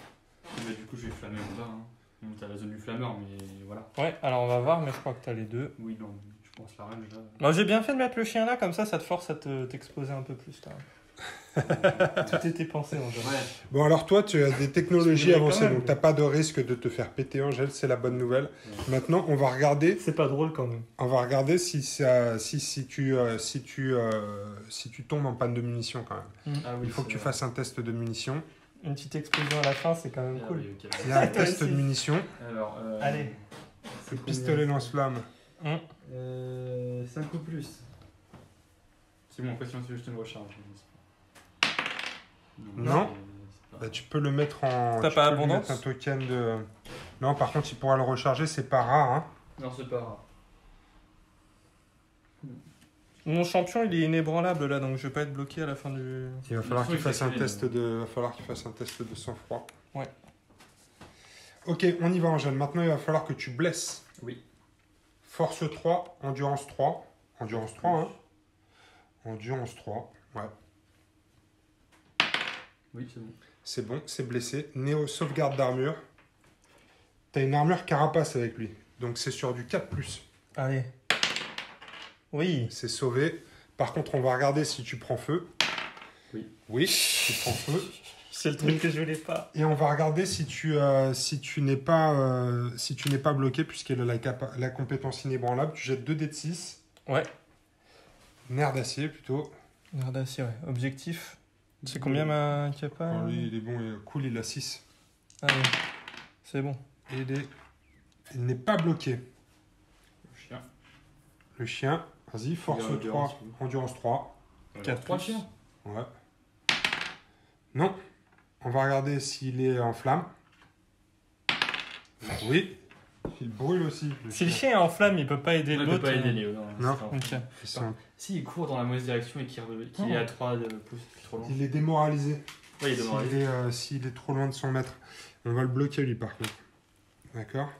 Mais du coup, je vais flammer en bas. Hein. Donc, t'as la zone du flammeur, mais voilà. Ouais, alors on va voir, mais je crois que t'as les deux. Oui, non, je pense la range là. Bah, j'ai bien fait de mettre le chien là, comme ça te force à t'exposer un peu plus. Tout était pensé en fait. Ouais. Bon, alors toi, tu as des technologies Parce que avancées, quand même. donc t'as pas de risque de te faire péter, Angèle, c'est la bonne nouvelle. Ouais. Maintenant, on va regarder. C'est pas drôle quand même. On va regarder si tu tombes en panne de munitions quand même. Ah oui, Il faut que tu fasses un test de munitions. Une petite explosion à la fin, c'est quand même Ah cool. oui, ok. Il y a un Toi test aussi. de munitions. Alors, Allez. c'est Pistolet lance-flamme. 5 ou plus. C'est bon, après, si je te le recharge. Non. c'est pas- Bah, tu peux le mettre en. T'as tu pas peux lui abondance mettre un token de. Non, par contre, il pourra le recharger, c'est pas rare. Hein. Non, c'est pas grave. Mon champion, il est inébranlable là, donc je vais pas être bloqué à la fin du. Il va falloir faut qu'il fasse un calculer, test de. Va falloir qu'il fasse un test de sang-froid. Ouais. Ok, on y va, Angèle. Maintenant, il va falloir que tu blesses. Oui. Force 3, endurance 3. Endurance 3, hein. Endurance 3, ouais. Oui, c'est bon. C'est bon, c'est blessé. Néo, sauvegarde d'armure. T'as une armure carapace avec lui. Donc c'est sur du 4+. Allez. Oui. C'est sauvé. Par contre, on va regarder si tu prends feu. Oui. Oui, tu prends feu. C'est le truc que je voulais pas. Et on va regarder si tu n'es pas bloqué, puisqu'il a la compétence inébranlable. Tu jettes 2 dés de 6. Ouais. Nerf d'acier plutôt. Nerf d'acier, ouais. Objectif. C'est combien ma capa Alors, lui, il est bon, il est cool, il a 6. Allez. C'est bon. Et il n'est pas bloqué. Le chien. Le chien, vas-y, force Il a endurance, 3, endurance 3. 4 3 chiens. Ouais. Non. On va regarder s'il est en flamme. Oui. Il brûle aussi. Si le chien est en flamme, il peut pas aider Il l'autre. peut pas aider Léo. Non. Ok. Ils sont- Si il court dans la mauvaise direction et qu'il est à 3 pouces trop loin. Il est démoralisé. Ouais, il est demandé. S'il est trop loin de son maître. On va le bloquer lui par contre. D'accord.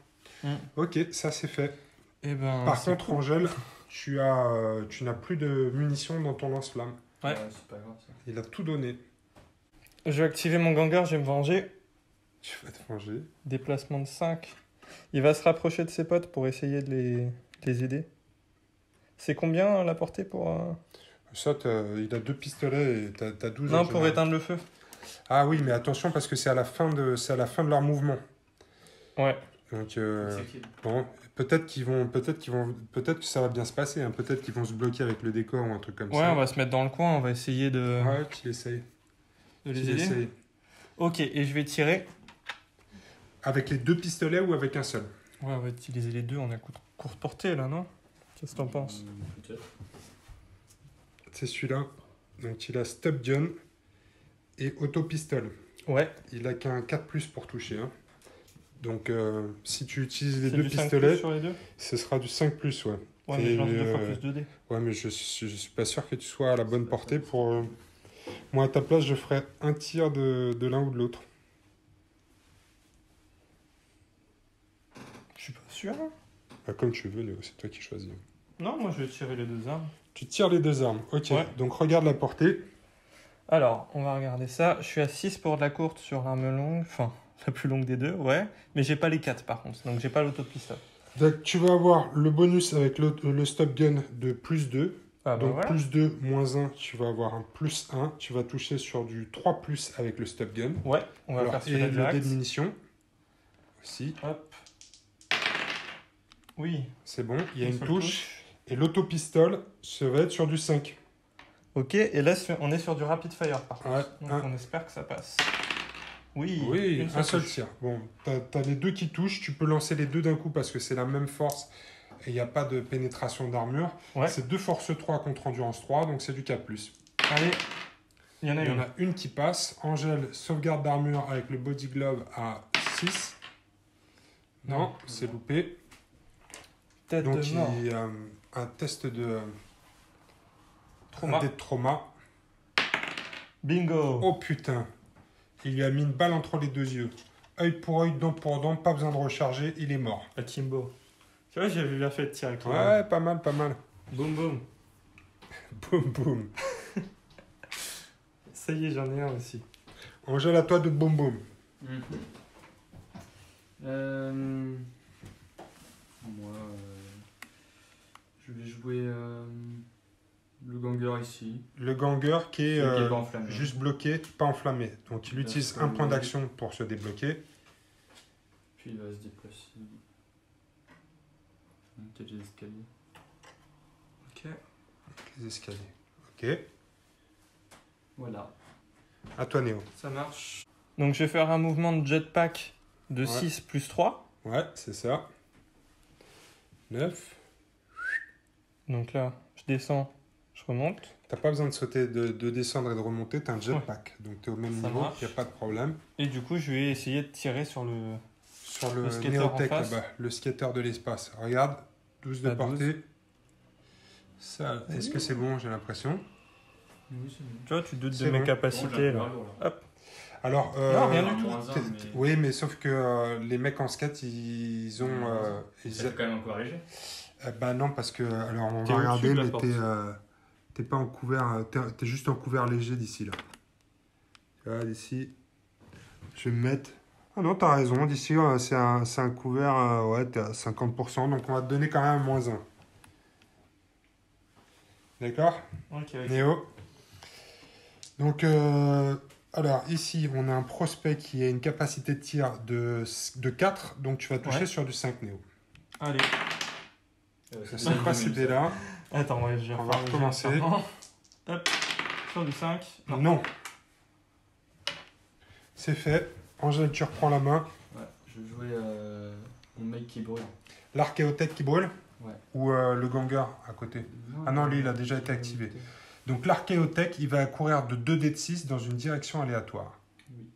Ok, ça c'est fait. Et ben. Par c'est contre, cool. Angèle, tu n'as plus de munitions dans ton lance-flamme. Ouais. C'est pas grave ça. Il a tout donné. Je vais activer mon gangar, je vais me venger. Tu vas te venger. Déplacement de 5. Il va se rapprocher de ses potes pour essayer de les aider. C'est combien la portée pour. Ça, il a 2 pistolets et t'as 12. Non, en pour général. éteindre le feu. Ah oui, mais attention parce que c'est à la fin de leur mouvement. Ouais. Donc C'est qui bon, peut-être que ça va bien se passer. Hein. Peut-être qu'ils vont se bloquer avec le décor ou un truc comme Ouais, ça. on va se mettre dans le coin, on va essayer de Ouais, qu'il essaye. les Qu'il aider. essaye. Ok, et je vais tirer. Avec les 2 pistolets ou avec un seul? Ouais, on va utiliser les deux, on a courte portée là, non? Qu'est-ce que t'en penses? Peut-être. C'est celui-là. Donc il a Stub Gun et Auto-Pistol. Ouais. Il a qu'un 4+ pour toucher. Hein. Donc si tu utilises les C'est 2 du 5 pistolets, sur les deux? ce sera du 5+, ouais. Ouais, mais je lance Et, 2 fois plus 2 dés. Ouais, mais je suis pas sûr que tu sois à la bonne portée pour... Moi, à ta place, je ferais un tir de l'un ou de l'autre. Je suis pas sûr. Bah, comme tu veux, Néo, c'est toi qui choisis. Non, moi je vais tirer les 2 armes. Tu tires les 2 armes. Ok, Ouais. donc regarde la portée. Alors, on va regarder ça. Je suis à 6 pour de la courte sur l'arme longue. Enfin, la plus longue des deux, ouais. Mais j'ai pas les 4 par contre. Donc j'ai pas l'autopistole. Donc, tu vas avoir le bonus avec le stop gun de plus 2. Ah bah Donc, voilà. plus 2, moins 1, tu vas avoir un plus 1. Tu vas toucher sur du 3 plus avec le stop gun. Ouais, on va Alors, faire et celui-là le direct. dé de munitions aussi. Hop. Oui. C'est bon, il y a une seule touche. Et l'autopistole, ça va être sur du 5. Ok, et là on est sur du rapid fire par contre. Ouais, Donc un. on espère que ça passe. Oui, Oui, une un seul touche. tir. Bon, t'as les deux qui touchent. Tu peux lancer les deux d'un coup parce que c'est la même force et il n'y a pas de pénétration d'armure. Ouais. C'est 2 force 3 contre endurance 3, donc c'est du 4+. Allez, il y en a Il y en une. a une qui passe. Angèle, sauvegarde d'armure avec le body glove à 6. Non, c'est loupé. Tête Donc de mort. il y a un test de Trauma. un dé de trauma. Bingo. Oh putain, il lui a mis une balle entre les deux yeux. Œil pour œil, dent pour dent, pas besoin de recharger, il est mort. À Kimbo. Tu vois, j'avais bien fait de tirer avec Ouais, pas mal, pas mal. Boum boum. Boum boum. Ça y est, j'en ai un aussi. Angèle, à toi de boum boum. Moi, je vais jouer le ganger ici. Le ganger qui est Qui est pas enflammé. juste bloqué, pas enflammé. Donc il utilise un point d'action pour se débloquer. Puis il va se déplacer. Ok, les escaliers. Ok. Les escaliers. Ok. Voilà. À toi, Néo. Ça marche. Donc je vais faire un mouvement de jetpack de Ouais. 6 plus 3. Ouais, c'est ça. 9. Donc là, je descends, je remonte. T'as pas besoin de sauter, de descendre et de remonter, t'as un jetpack. Donc t'es au même Ça niveau, marche. il n'y a pas de problème. Et du coup, je vais essayer de tirer sur le... Sur le, Le skater en Néotech face. là-bas, le skater de l'espace. Regarde, 12 de À 12. portée. Ça, est-ce que c'est bon, j'ai l'impression? Oui, c'est bon. Tu vois, tu doutes de C'est mes bon. capacités là. Alors, Non, rien du tout. Moins un, mais- Oui, mais sauf que les mecs en skate, ils ont... Ça fait quand même encore léger. bah non, parce que... Alors, on T'es va au-dessus regarder, de la mais porte. t'es pas en couvert... T'es juste en couvert léger d'ici, là. Là, d'ici... Je vais me mettre... Ah non, t'as raison, d'ici, c'est un couvert... ouais, t'es à 50%, donc on va te donner quand même un -1. D'accord, Ok, Néo? Donc, alors, ici, on a un prospect qui a une capacité de tir de 4, donc tu vas toucher Ouais. sur du 5, Néo. Allez. Ça sent pas ces dés-là. Attends, ouais, je vais On va refaire le jet recommencer. entièrement. Hop. Sur du 5. Non. C'est fait. Angèle, tu reprends la main. Ouais, je vais jouer mon mec qui brûle. L'archéotech qui brûle Ouais. ou le ganger à côté. Ah non, lui, il a déjà été activé. Donc l'archéotech, il va courir de 2 dés de 6 dans une direction aléatoire. Oui.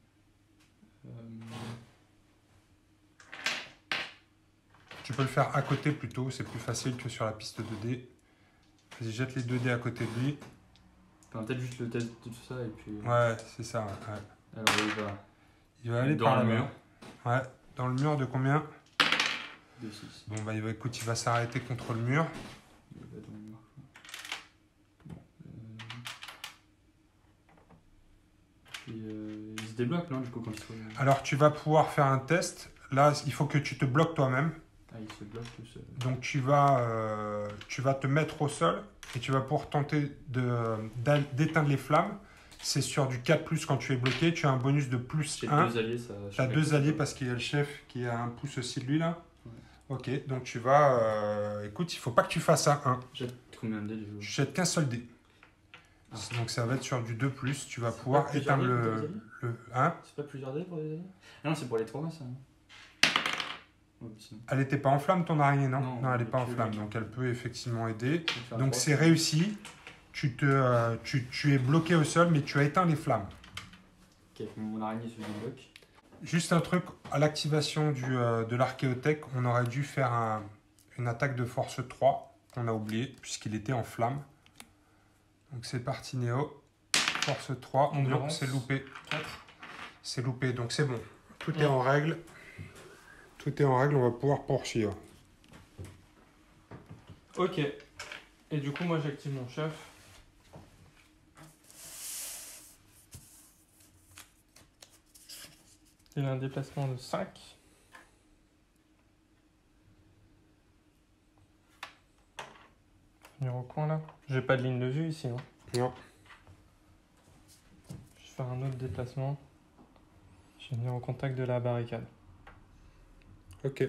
Tu peux le faire à côté plutôt, c'est plus facile que sur la piste de dés. Vas-y, jette les 2 dés à côté de lui. Peut-être juste le test de tout ça et puis. Ouais, c'est ça. Ouais. Alors Il va aller dans par le là-bas. mur. Ouais, dans le mur de combien? De 6. Bon, bah, écoute, il va s'arrêter contre le mur. Il va dans le mur. Bon, puis il se débloque, non, du coup, quand il se. Alors, tu vas pouvoir faire un test. Là, il faut que tu te bloques toi-même. Ah, il se bloque tout seul. Donc, tu vas te mettre au sol et tu vas pouvoir tenter d'éteindre les flammes. C'est sur du 4+, quand tu es bloqué. Tu as un bonus de plus J'ai 1. 2 alliés, ça. Tu as 2 alliés parce qu'il y a le chef qui a un pouce aussi de lui, là. Ouais. Ok, donc tu vas... écoute, il faut pas que tu fasses un 1. Jette combien de dés du coup? Tu jettes qu'un seul dé. Ah. Donc, ça va être sur du 2+. Tu vas pouvoir plusieurs éteindre dés pour des le 1. C'est pas plusieurs dés pour les alliés? Ah non, c'est pour les 3 ça. Ouais, sinon. Elle n'était pas en flamme, ton araignée, non? Non, Non, elle n'est pas en que flamme, lui. donc elle peut effectivement aider. Je vais faire Donc 3. c'est réussi. Tu es bloqué au sol, mais tu as éteint les flammes. Ok, mon araignée se débloque. Juste un truc, à l'activation de l'archéotech, on aurait dû faire une attaque de force 3 qu'on a oublié, puisqu'il était en flamme. Donc c'est parti Néo. Force 3. Non, Endurance. c'est loupé. 4. C'est loupé, donc c'est bon. Tout est en règle. Tout est en règle, on va pouvoir poursuivre. Ok. Et du coup, moi j'active mon chef. Il a un déplacement de 5. Venir au coin là. J'ai pas de ligne de vue ici. Hein. Non. Je vais faire un autre déplacement. Je vais venir au contact de la barricade. Ok.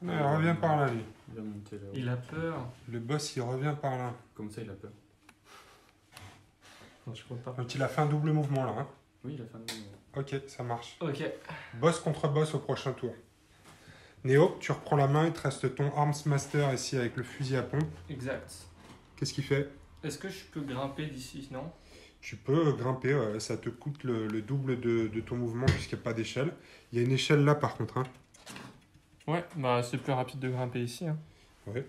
Mais il revient par là, lui. Il va monter là-haut. Il a peur. Le boss, il revient par là. Comme ça, il a peur. Non, je crois pas. Donc il a fait un double mouvement là. Hein. Oui, il a fait un mouvement. Ok, ça marche. Ok. Boss contre boss au prochain tour. Néo, tu reprends la main, il te reste ton Arms Master ici avec le fusil à pompe. Exact. Qu'est-ce qu'il fait? Est-ce que je peux grimper d'ici? Non. Tu peux grimper, ça te coûte le double de ton mouvement puisqu'il n'y a pas d'échelle. Il y a une échelle là par contre. Hein. Ouais, bah c'est plus rapide de grimper ici. Hein. Ouais.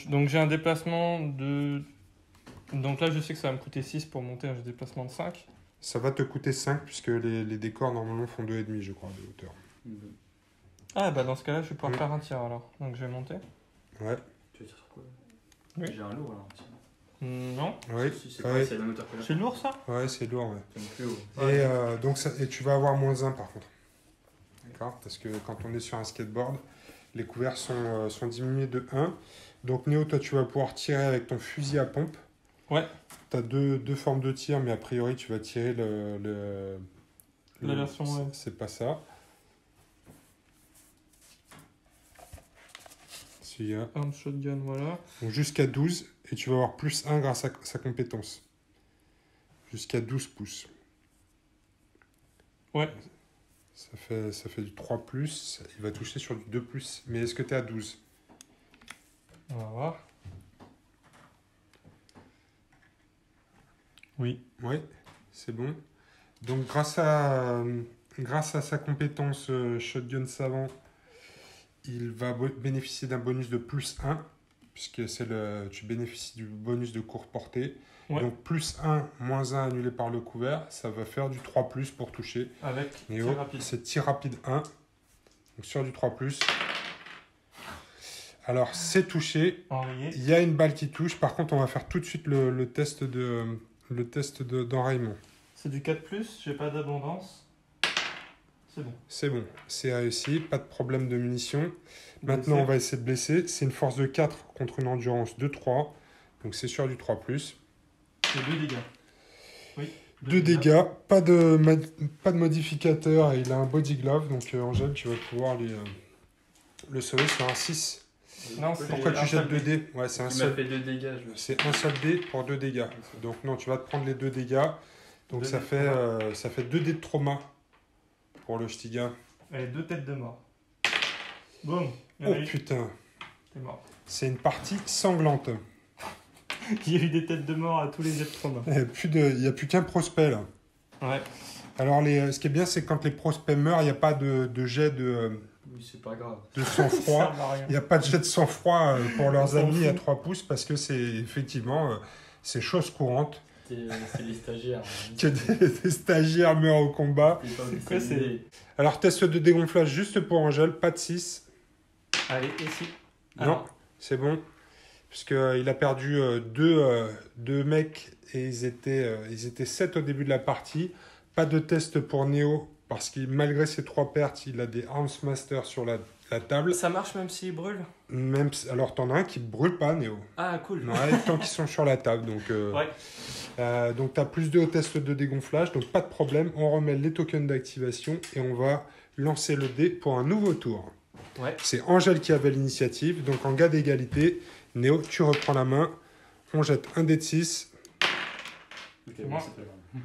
Donc j'ai un déplacement de... Donc là je sais que ça va me coûter 6 pour monter un déplacement de 5. Ça va te coûter 5 puisque les décors normalement font 2,5 je crois de hauteur. Ah bah dans ce cas-là je vais pouvoir Oui. faire un tir alors. Donc je vais monter. Ouais. Tu veux dire quoi? Oui. J'ai un lourd là. Tiens. Non. Ouais. Si, c'est Ouais. quoi? C'est la même hauteur que là. C'est lourd ça? Ouais, c'est lourd. Ouais. C'est plus haut. Et donc et tu vas avoir -1 par contre. D'accord? Parce que quand on est sur un skateboard, les couverts sont diminués de 1. Donc Néo, toi tu vas pouvoir tirer avec ton fusil à pompe. Ouais. Tu as deux formes de tir, mais a priori tu vas tirer La version, ouais. C'est pas ça. Celui-là. Arm shotgun, voilà. Donc jusqu'à 12, et tu vas avoir +1 grâce à sa compétence. Jusqu'à 12 pouces. Ouais. Ça fait du 3+, il va toucher sur du 2+, mais est-ce que tu es à 12? On va voir. Oui. Oui, c'est bon. Donc grâce à sa compétence shotgun savant, il va bénéficier d'un bonus de +1, puisque tu bénéficies du bonus de courte portée. Ouais. Donc +1, -1 annulé par le couvert, ça va faire du 3+ pour toucher. Avec Néo, tir rapide. c'est tir rapide 1. Donc sur du 3+. Alors c'est touché. Enrayé. Il y a une balle qui touche. Par contre, on va faire tout de suite le test d'enrayement. C'est du 4+, j'ai pas d'abondance. C'est bon. C'est bon, c'est réussi, pas de problème de munitions. Maintenant, on va essayer de blesser. C'est une force de 4 contre une endurance de 3. Donc c'est sur du 3+. C'est 2 dégâts. Oui. 2 dégâts, pas de modificateur et il a un body glove. Donc Angèle, tu vas pouvoir le sauver sur un 6. Non, c'est Pourquoi tu un jettes seul 2 dés? Ouais, c'est un Il m'a seul. fait 2 dégâts. C'est un seul dé pour 2 dégâts. Donc non, tu vas te prendre les 2 dégâts. Donc Deux ça dés de fait 2 dés de trauma pour le Stiga. Allez, 2 têtes de mort. Boum. Il y en Oh a eu. putain, T'es mort. c'est une partie sanglante. Il y a eu des têtes de mort à tous les jets de trauma. Il n'y a plus qu'un prospect là. Ouais. Alors ce qui est bien, c'est que quand les prospects meurent, il n'y a pas de jet Oui, c'est pas grave. de sang-froid. Ça va rien. Il n'y a pas de jet de sang-froid pour leurs s'en amis à fout. 3 pouces parce que c'est effectivement c'est chose courante C'est les stagiaires. hein. que des stagiaires meurent au combat. T'es pas quoi, obligé. Alors test de dégonflage juste pour Angèle, pas de 6. Allez, ici. Non, c'est bon. Puisqu'il a perdu deux mecs et ils étaient 7 au début de la partie. Pas de test pour Néo parce que malgré ses 3 pertes, il a des Arms Master sur la table. Ça marche même s'il brûle? Alors t'en as un qui ne brûle pas, Néo. Ah, cool. Ouais, tant qu'ils sont sur la table. Donc, donc tu as +2 au test de dégonflage. Donc pas de problème. On remet les tokens d'activation et on va lancer le dé pour un nouveau tour. Ouais. C'est Angèle qui avait l'initiative. Donc en cas d'égalité, Néo, tu reprends la main. On jette un dé de 6. Ok, Moi. bon, c'est pas grave.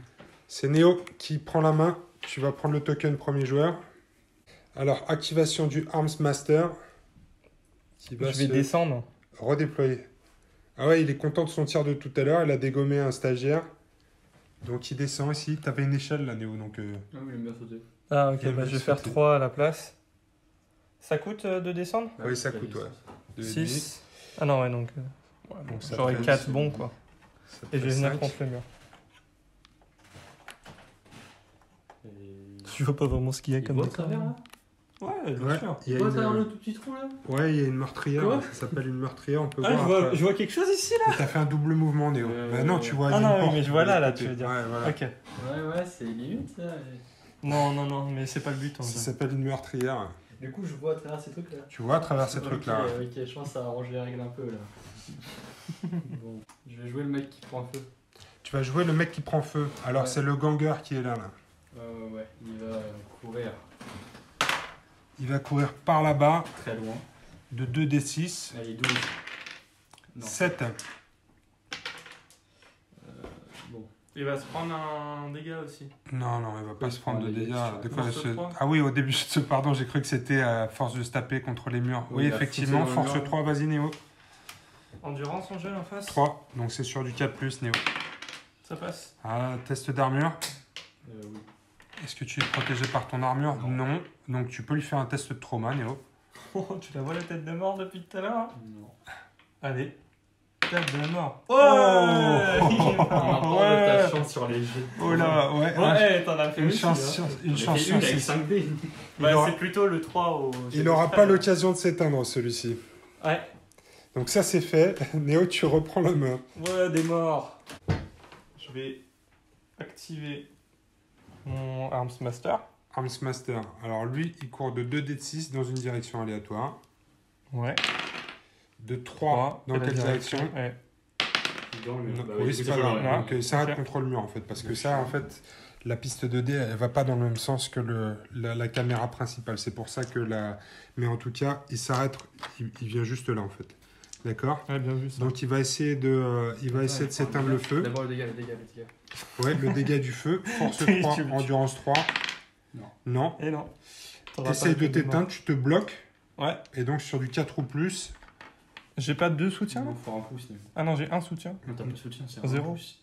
C'est Néo qui prend la main. Tu vas prendre le token premier joueur. Alors, activation du Arms Master. Qui va Je vais se descendre. redéployer. Ah ouais, il est content de son tir de tout à l'heure. Il a dégommé un stagiaire. Donc il descend ici. T'avais une échelle là, Néo. Donc, Ah oui, il aime bien sauter. Ah, ok, Ouais, bah, mais je vais faire sauter. 3 à la place. Ça coûte de descendre? Oui, ça c'est la coûte, ouais. distance. 2,5. 6. Ah non, ouais, donc. Ouais, Donc ça j'aurais fait 4 bons, quoi. Ça Et je fait vais venir 5. contre le mur. Et... Je vois pas vraiment ce qu'il y a Il comme voit à décor. travers là Ouais, bien Ouais, sûr. il y Il a voit à travers une... le tout petit trou là ouais, il y a une meurtrière. Quoi Ça s'appelle une meurtrière. On peut Ah, voir. après. je vois quelque chose ici, là. Mais t'as fait un double mouvement, Néo. Bah non, tu vois. Ah il y a non, une oui, porte mais je vois de là, l'autre là, côté. tu veux dire. Ouais, voilà. Ok. Ouais, c'est limite ça. Non, non, non, mais c'est pas le but en Ça vrai. s'appelle une meurtrière. Du coup, je vois à travers ces trucs là. Tu vois à travers ces trucs-là. Ok, je pense que ça arrange les règles un peu là. Bon, je vais jouer le mec qui prend feu. Tu vas jouer le mec qui prend feu. Alors Ouais. c'est le ganger qui est là. Ouais, il va courir Il va courir par là-bas très loin. de 2d6. Allez, 12. Non. 7. Bon, Il va se prendre un dégât aussi. Non, non, il va pas Oui, se prendre de prendre des dégâts. dégâts, Des fois, force ce- 3. Ah oui, au début, pardon, j'ai cru que c'était à force de se taper contre les murs. Oui, Oui, il a effectivement, foncé dans le force mur. 3, vas-y Néo. Endurance en gel en face. 3, donc c'est sur du 4+, Néo. Ça passe. Ah, test d'armure. oui. Est-ce que tu es protégé par ton armure? Non. Donc tu peux lui faire un test de trauma, Néo. Oh, tu la vois la tête de mort depuis tout à l'heure? Non. Allez. Tête de mort. Oh Il est mort. On entend de ta chance sur les jets. Oh là, ouais. Ouais, t'en as fait Une aussi, chance hein. sur une J'en ai chance fait sur une avec 6. 5 dés. Bah, Il aura- c'est plutôt le 3 au. Il n'aura pas l'occasion de s'éteindre celui-ci. Ouais. Donc ça c'est fait. Néo, tu reprends la main. Ouais, des morts. Je vais activer mon Arms Master. Arms Master. Alors lui, il court de 2d6 dans une direction aléatoire. Ouais. De 3 dans Et la quelle direction? Ouais. Dans le mur. Non, Bah oui, c'est c'est pas sur grave. le mur. Ouais. Donc il s'arrête Ok. contre le mur en fait. Parce que ça, en fait, la piste 2D, elle va pas dans le même sens que la caméra principale. C'est pour ça que la. Mais en tout cas, il s'arrête, il vient juste là en fait. D'accord? Ouais, bien vu ça. Donc il va essayer de s'éteindre le feu. D'abord le dégât. Ouais, le dégât du feu. Force 3, endurance 3. Non. Non. Et non. Essaye de t'éteindre, tu te bloques. Ouais. Et donc sur du 4 ou plus, J'ai pas deux soutiens là? Il faut un pouce. Ah non, j'ai un soutien. Non, t'as pas de soutien, c'est un 0. pouce.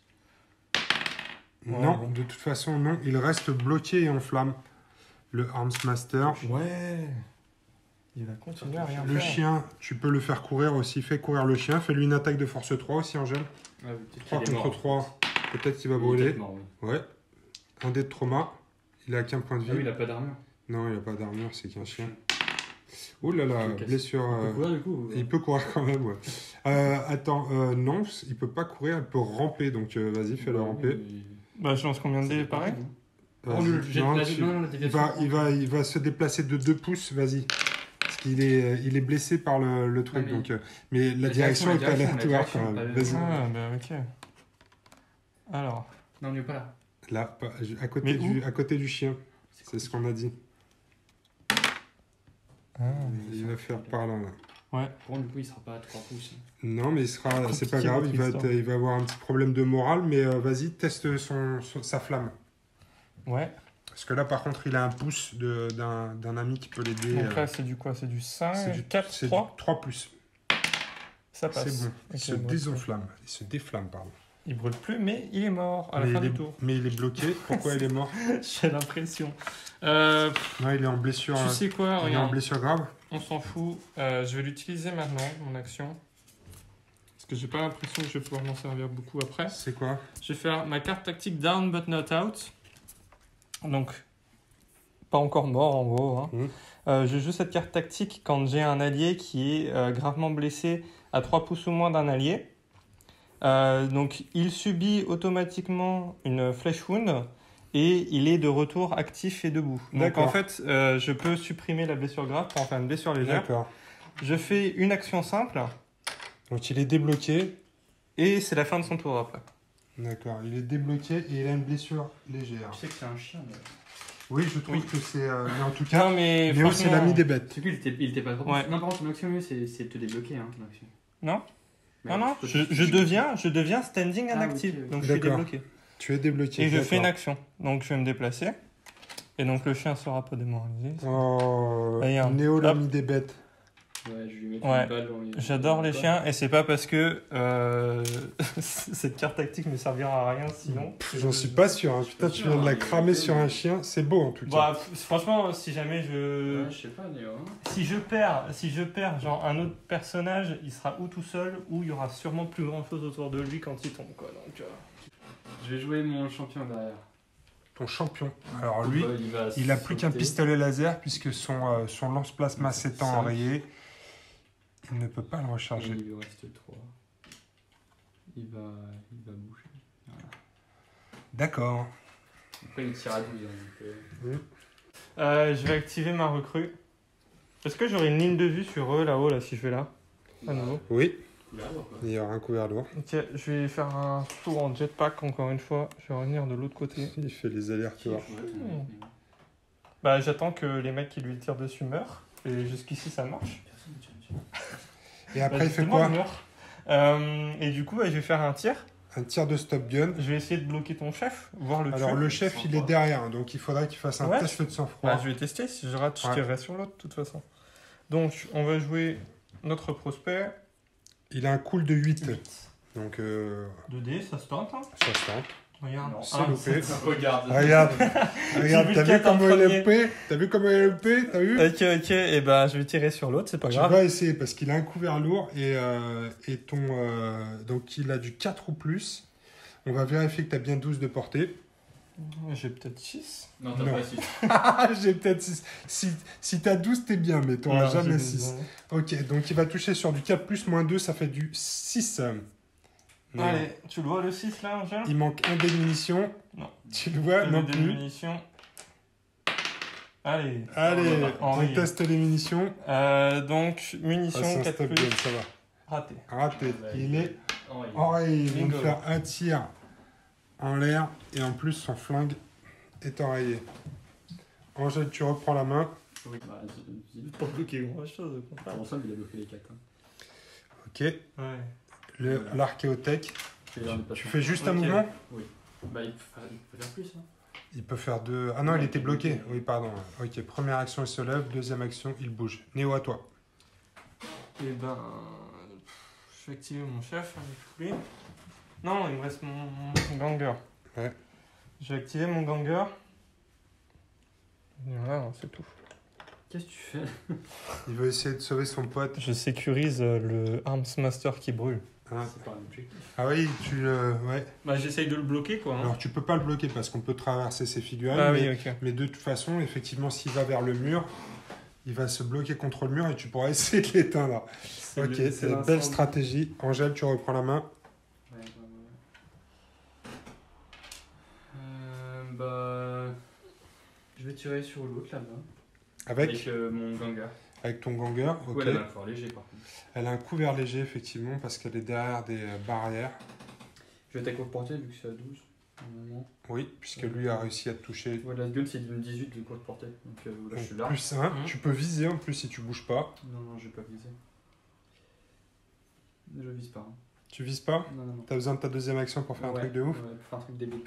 Ouais, non, bon. de toute façon, non. Il reste bloqué et en flamme. Le Arms Master. Ouais. Il va continuer à rien Le faire. chien, tu peux le faire courir aussi. Fais courir le chien. Fais-lui une attaque de force 3 aussi, Angèle. Ah, oui, peut-être 3 qu'il est contre mort. 3. Peut-être qu'il va Il est brûler. peut-être mort, oui. Ouais. Un dé de trauma. Il a qu'un point de vie. Ah oui, il a pas d'armure. Non, il n'a pas d'armure, c'est qu'un chien. Oh là là, Il casse. blessure. Il peut courir du coup. Il peut courir quand même, ouais. Attends, non, il peut pas courir, il peut ramper. Donc vas-y, fais-le ramper. Bah, je lance combien de dés pareil? Oh, Vas-y. le jet de Non, la- tu- non, la déviation. il va se déplacer de 2 pouces, vas-y. Parce qu'il est blessé par le truc. mais- Donc, mais la direction est aléatoire quand même. Vas-y. Ah, bah ok. Alors. Non, on n'est pas là. Là, à Mais côté du chien. C'est ce qu'on a dit. Ah. Il va faire par là. Pour du coup, il sera pas à 3 pouces. Non, mais c'est pas Compliqué, grave, votre histoire. il va avoir un petit problème de morale, mais vas-y, teste sa flamme. Ouais. Parce que là, par contre, il a un pouce d'un ami qui peut l'aider. Donc là, c'est du quoi? C'est du 5, c'est du 4, c'est 3. du 3+. Ça passe. C'est bon. Il Ok, se bon, désenflamme. Il se déflamme, pardon. Il brûle plus, mais il est mort à la fin du tour. Mais il est bloqué. Pourquoi il est mort? J'ai l'impression. Non, il est en blessure. Tu sais quoi? Il est en Regarde, blessure grave. on s'en fout. Je vais l'utiliser maintenant, mon action. Parce que j'ai pas l'impression que je vais pouvoir m'en servir beaucoup après. C'est quoi? Je vais faire ma carte tactique Down but not out. Donc, pas encore mort en gros. Hein. Je joue cette carte tactique quand j'ai un allié qui est gravement blessé à 3 pouces ou moins d'un allié. Donc, il subit automatiquement une flesh wound et il est de retour actif et debout. Donc, D'accord. en fait, je peux supprimer la blessure grave pour en faire une blessure légère. D'accord. Je fais une action simple Donc il est débloqué. et c'est la fin de son tour après. D'accord. Il est débloqué et il a une blessure légère. Tu sais que c'est un chien. Mais... Oui, je trouve Oui. que c'est. Mais en tout cas, Non, mais Léo, c'est franchement- l'ami des bêtes. C'est que lui, il était pas trop. Ouais. Non, par contre, ton action, lui, c'est de te débloquer. Hein, ton action. Non, Mais non, tu je, peux- je deviens standing and Ah, active. ok, ok. Donc je suis D'accord. débloqué. Tu es débloqué. Et je fais une d'accord. action. Donc je vais me déplacer. Et donc le chien sera pas démoralisé. Oh, Regarde. Néo Hop. l'ami des bêtes. Ouais, je lui mets Ouais. une balle dans les... J'adore dans les le chiens et c'est pas parce que cette carte tactique me servira à rien sinon. J'en suis pas sûr. Hein. Putain, tu viens de la cramer sur un chien. C'est beau en tout cas. Bah, franchement, si jamais Ouais, je sais pas, Néo. Hein. si je perds genre un autre personnage, il sera ou tout seul ou il y aura sûrement plus grand chose autour de lui quand il tombe quoi. Donc Je vais jouer mon champion derrière. Ton champion. Alors lui, va il a plus qu'un sauter. pistolet laser puisque son lance-plasma s'étant Ça. enrayé. Il ne peut pas le Et recharger. il lui reste 3. Il va bouger. Voilà. D'accord. Après, il tire à 12. Donc, je vais activer ma recrue. Est-ce que j'aurai une ligne de vue sur eux là-haut là si je vais là à nouveau? Oui, Là, quoi. il y aura un couvert lourd. Ok, je vais faire un tour en jetpack encore une fois. Je vais revenir de l'autre côté. Il fait les allers-retours. Ouais, Bah j'attends que les mecs qui lui tirent dessus meurent. Et jusqu'ici ça marche. personne ne tire dessus. Et après, Bah, il fait justement, quoi? il meurt. Et du coup, bah, je vais faire un tir. Un tir de stop gun. Je vais essayer de bloquer ton chef, voir le Alors tuer. le chef, il est derrière, donc il faudra qu'il fasse un Ouais. test de sang-froid. Bah, je vais tester. Si je rate, je Ouais. tirerai sur l'autre de toute façon. Donc, on va jouer notre prospect. Il a un cool de 8, donc 2D, ça se tente. Hein. ça se tente. Regarde. Non, c'est Un, loupé. Regarde. Regarde, regarde, vu t'as le vu quatre en comment il premier. est loupé? T'as vu comment il est loupé? T'as vu? Ok. Et ben, je vais tirer sur l'autre, c'est pas Tu grave. vas essayer parce qu'il a un couvert lourd et donc il a du 4 ou plus. On va vérifier que tu as bien 12 de portée. J'ai peut-être 6. Non, t'as Non. pas 6. J'ai peut-être 6. Si tu as 12, t'es bien, mais tu n'auras jamais 6. Ok, donc il va toucher sur du 4 plus moins 2, ça fait du 6. Non. Allez, tu le vois le 6 là, Angèle? Il manque un dé de munition. Non. Tu le vois? Non Des plus. munitions. Allez. Allez, Oh, on oui. teste les munitions. Donc, Ah, munitions c'est un 4 stop plus. gun, ça va. Raté. Raté. Il est. Oh, Oh, ils vont Bingo. faire un tir en l'air et en plus son flingue est enrayé. Angèle, tu reprends la main. Oui, bah, vas-y. Pas bloqué grand chose, au contraire. Pour ça, il a bloqué les 4. Hein. Ok. Ouais. L'archéothèque. Tu fais juste un Ok. mouvement? Bah, il peut faire plus. Hein. Il peut faire deux. Ah non, il était bloqué. Oui, pardon. Ok, première action, il se lève. Deuxième action, il bouge. Néo, à toi. Et ben. Je vais activer mon chef avec lui. Non, il me reste mon ganger. Ouais. Je vais activer mon ganger. Et voilà, c'est tout. Qu'est-ce que tu fais? Il veut essayer de sauver son pote. Je sécurise le Arms Master qui brûle. Hein. C'est pas un objectif. Ah oui, ouais. Bah, j'essaye de le bloquer quoi. Hein. Alors, tu peux pas le bloquer parce qu'on peut traverser ses figurines. Ah mais, oui, ok. mais de toute façon, effectivement, s'il va vers le mur, il va se bloquer contre le mur et tu pourras essayer de l'éteindre. Ok, c'est belle stratégie. Angèle, tu reprends la main. Ouais. Bah. Je vais tirer sur l'autre là-bas. Avec mon ganga. Avec ton ganger. Du coup, Ok. elle a un fort léger par contre. Elle a un couvert léger, effectivement, parce qu'elle est derrière des barrières. Je vais attaquer au portée vu que c'est à 12. Normalement. Oui, puisque lui a réussi à te toucher. Ouais, la gun c'est d'une 18 de courte portée. Donc là je suis là. Plus 1. Mhm. Tu peux viser en plus si tu bouges pas. Non, je vais pas viser. Je vise pas. Hein. Tu vises pas? Non. T'as besoin de ta deuxième action pour faire un Ouais, truc de ouf? Ouais, pour faire un truc débile.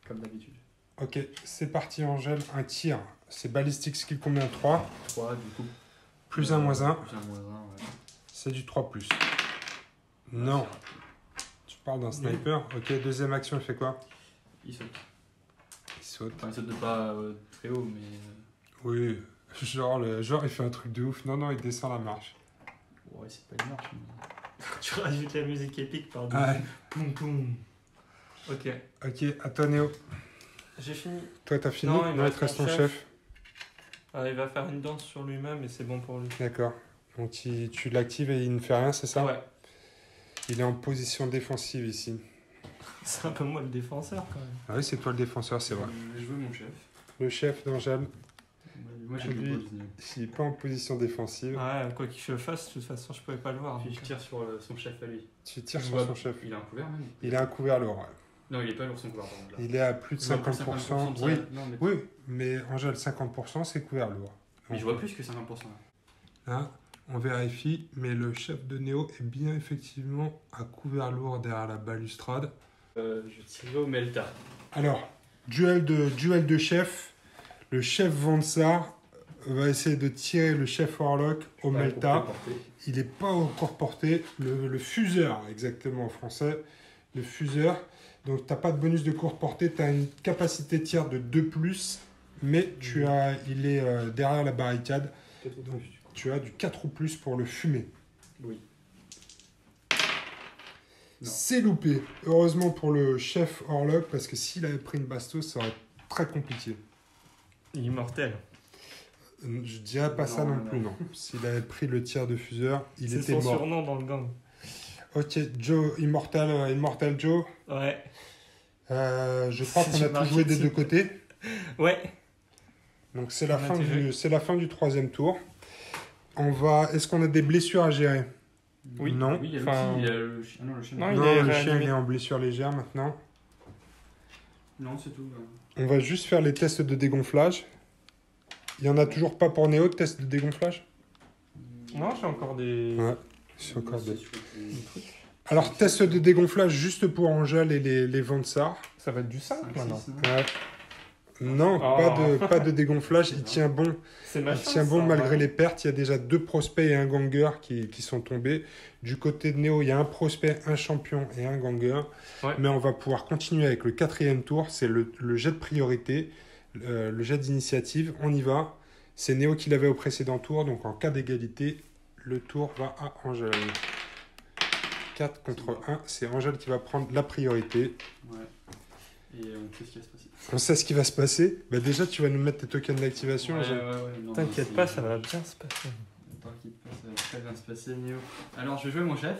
Comme d'habitude. Ok, c'est parti, Angèle. Un tir. C'est balistique skill combien? 3. 3 du coup. Plus 1, moins 1. Plus 1, moins 1, ouais. C'est du 3 plus. Non. Tu parles d'un sniper. Ok, deuxième action, il fait quoi? Il saute. Il saute. Enfin, il saute de pas très haut, mais. Oui, genre il fait un truc de ouf. Non, il descend la marche. Ouais, c'est pas une marche. Mais... Tu rajoutes la musique épique par Ah, Poum poum. Ok. ok, à toi, Néo. J'ai fini. Toi, t'as fini? Non, il me il te reste reste ton mon chef. Il va faire une danse sur lui-même et c'est bon pour lui. D'accord. Donc tu l'actives et il ne fait rien, c'est ça? Ouais. Il est en position défensive ici. C'est un peu moi le défenseur quand même. Ah oui, c'est toi le défenseur, c'est vrai. Je veux mon chef. Le chef d'Angèle, Moi j'ai Lui- le positionner. il n'est pas en position défensive. Ouais, quoi qu'il je fasse, de toute façon je pouvais pas le voir. Puis donc. je tire sur son chef à lui. Tu tires Je sur vois- son chef. Il a un couvert même. Il a un couvert lourd. Ouais. Non, il est pas lourd son couvert par contre là. Il est à plus de Je vois plus 50%. de Oui, tirage. Non, mais... oui, mais Angèle, 50%, c'est couvert lourd. mais je vois plus que 50%. Là. Hein, on vérifie, mais le chef de Néo est bien effectivement à couvert lourd derrière la balustrade. Je tirerai au Melta. Alors, duel de chef. Le chef Vansar va essayer de tirer le chef Warlock au Melta. Il n'est pas au court portée. Le fuseur, exactement en français. Le fuseur. Donc, tu n'as pas de bonus de courte portée. Tu as une capacité tir de 2+, mais il est derrière la barricade. Donc, tu as du 4 ou plus pour le fumer. Oui. C'est loupé. Heureusement pour le chef Horlock, parce que s'il avait pris une bastos, ça aurait été très compliqué. Immortel. Je dirais pas ça non plus, non. S'il avait pris le tir de fuseur, il était C'est son mort. surnom dans le gang. Ok, Joe, Immortal Joe. Ouais. Je crois qu'on a tout joué des deux côtés. Ouais. Donc c'est la fin du troisième tour. Est-ce qu'on a des blessures à gérer? Oui. Non. Oui, il y a Enfin, le chien. Non, le chien. non, Non, il est le chien réanimé. il est en blessure légère maintenant. Non, c'est tout. On va juste faire les tests de dégonflage. Il n'y en a toujours pas pour Néo de test de dégonflage? Non, j'ai encore des... Ouais, c'est encore des... des trucs. Alors, test de dégonflage juste pour Angèle et les Vansar. Ça va être du 5 maintenant. Ouais. Non, Oh. pas de dégonflage. Il tient bon. C'est ma Il chance, tient bon ça, malgré ouais. les pertes. Il y a déjà 2 prospects et un ganger qui sont tombés. Du côté de Néo, il y a un prospect, un champion et un ganger. Ouais. Mais on va pouvoir continuer avec le 4e tour. C'est le jet de priorité, le jet d'initiative. On y va. C'est Néo qui l'avait au précédent tour. Donc en cas d'égalité, le tour va à Angèle. 4 contre 1. C'est Angèle qui va prendre la priorité. Ouais. Et on sait ce qui va se passer. On sait ce qui va se passer. Bah déjà, tu vas nous mettre tes tokens d'activation. Ouais, Angèle. non, T'inquiète mais pas, c'est- ça va bien se passer. T'inquiète pas, ça va très bien se passer, Néo. Alors, je vais jouer mon chef.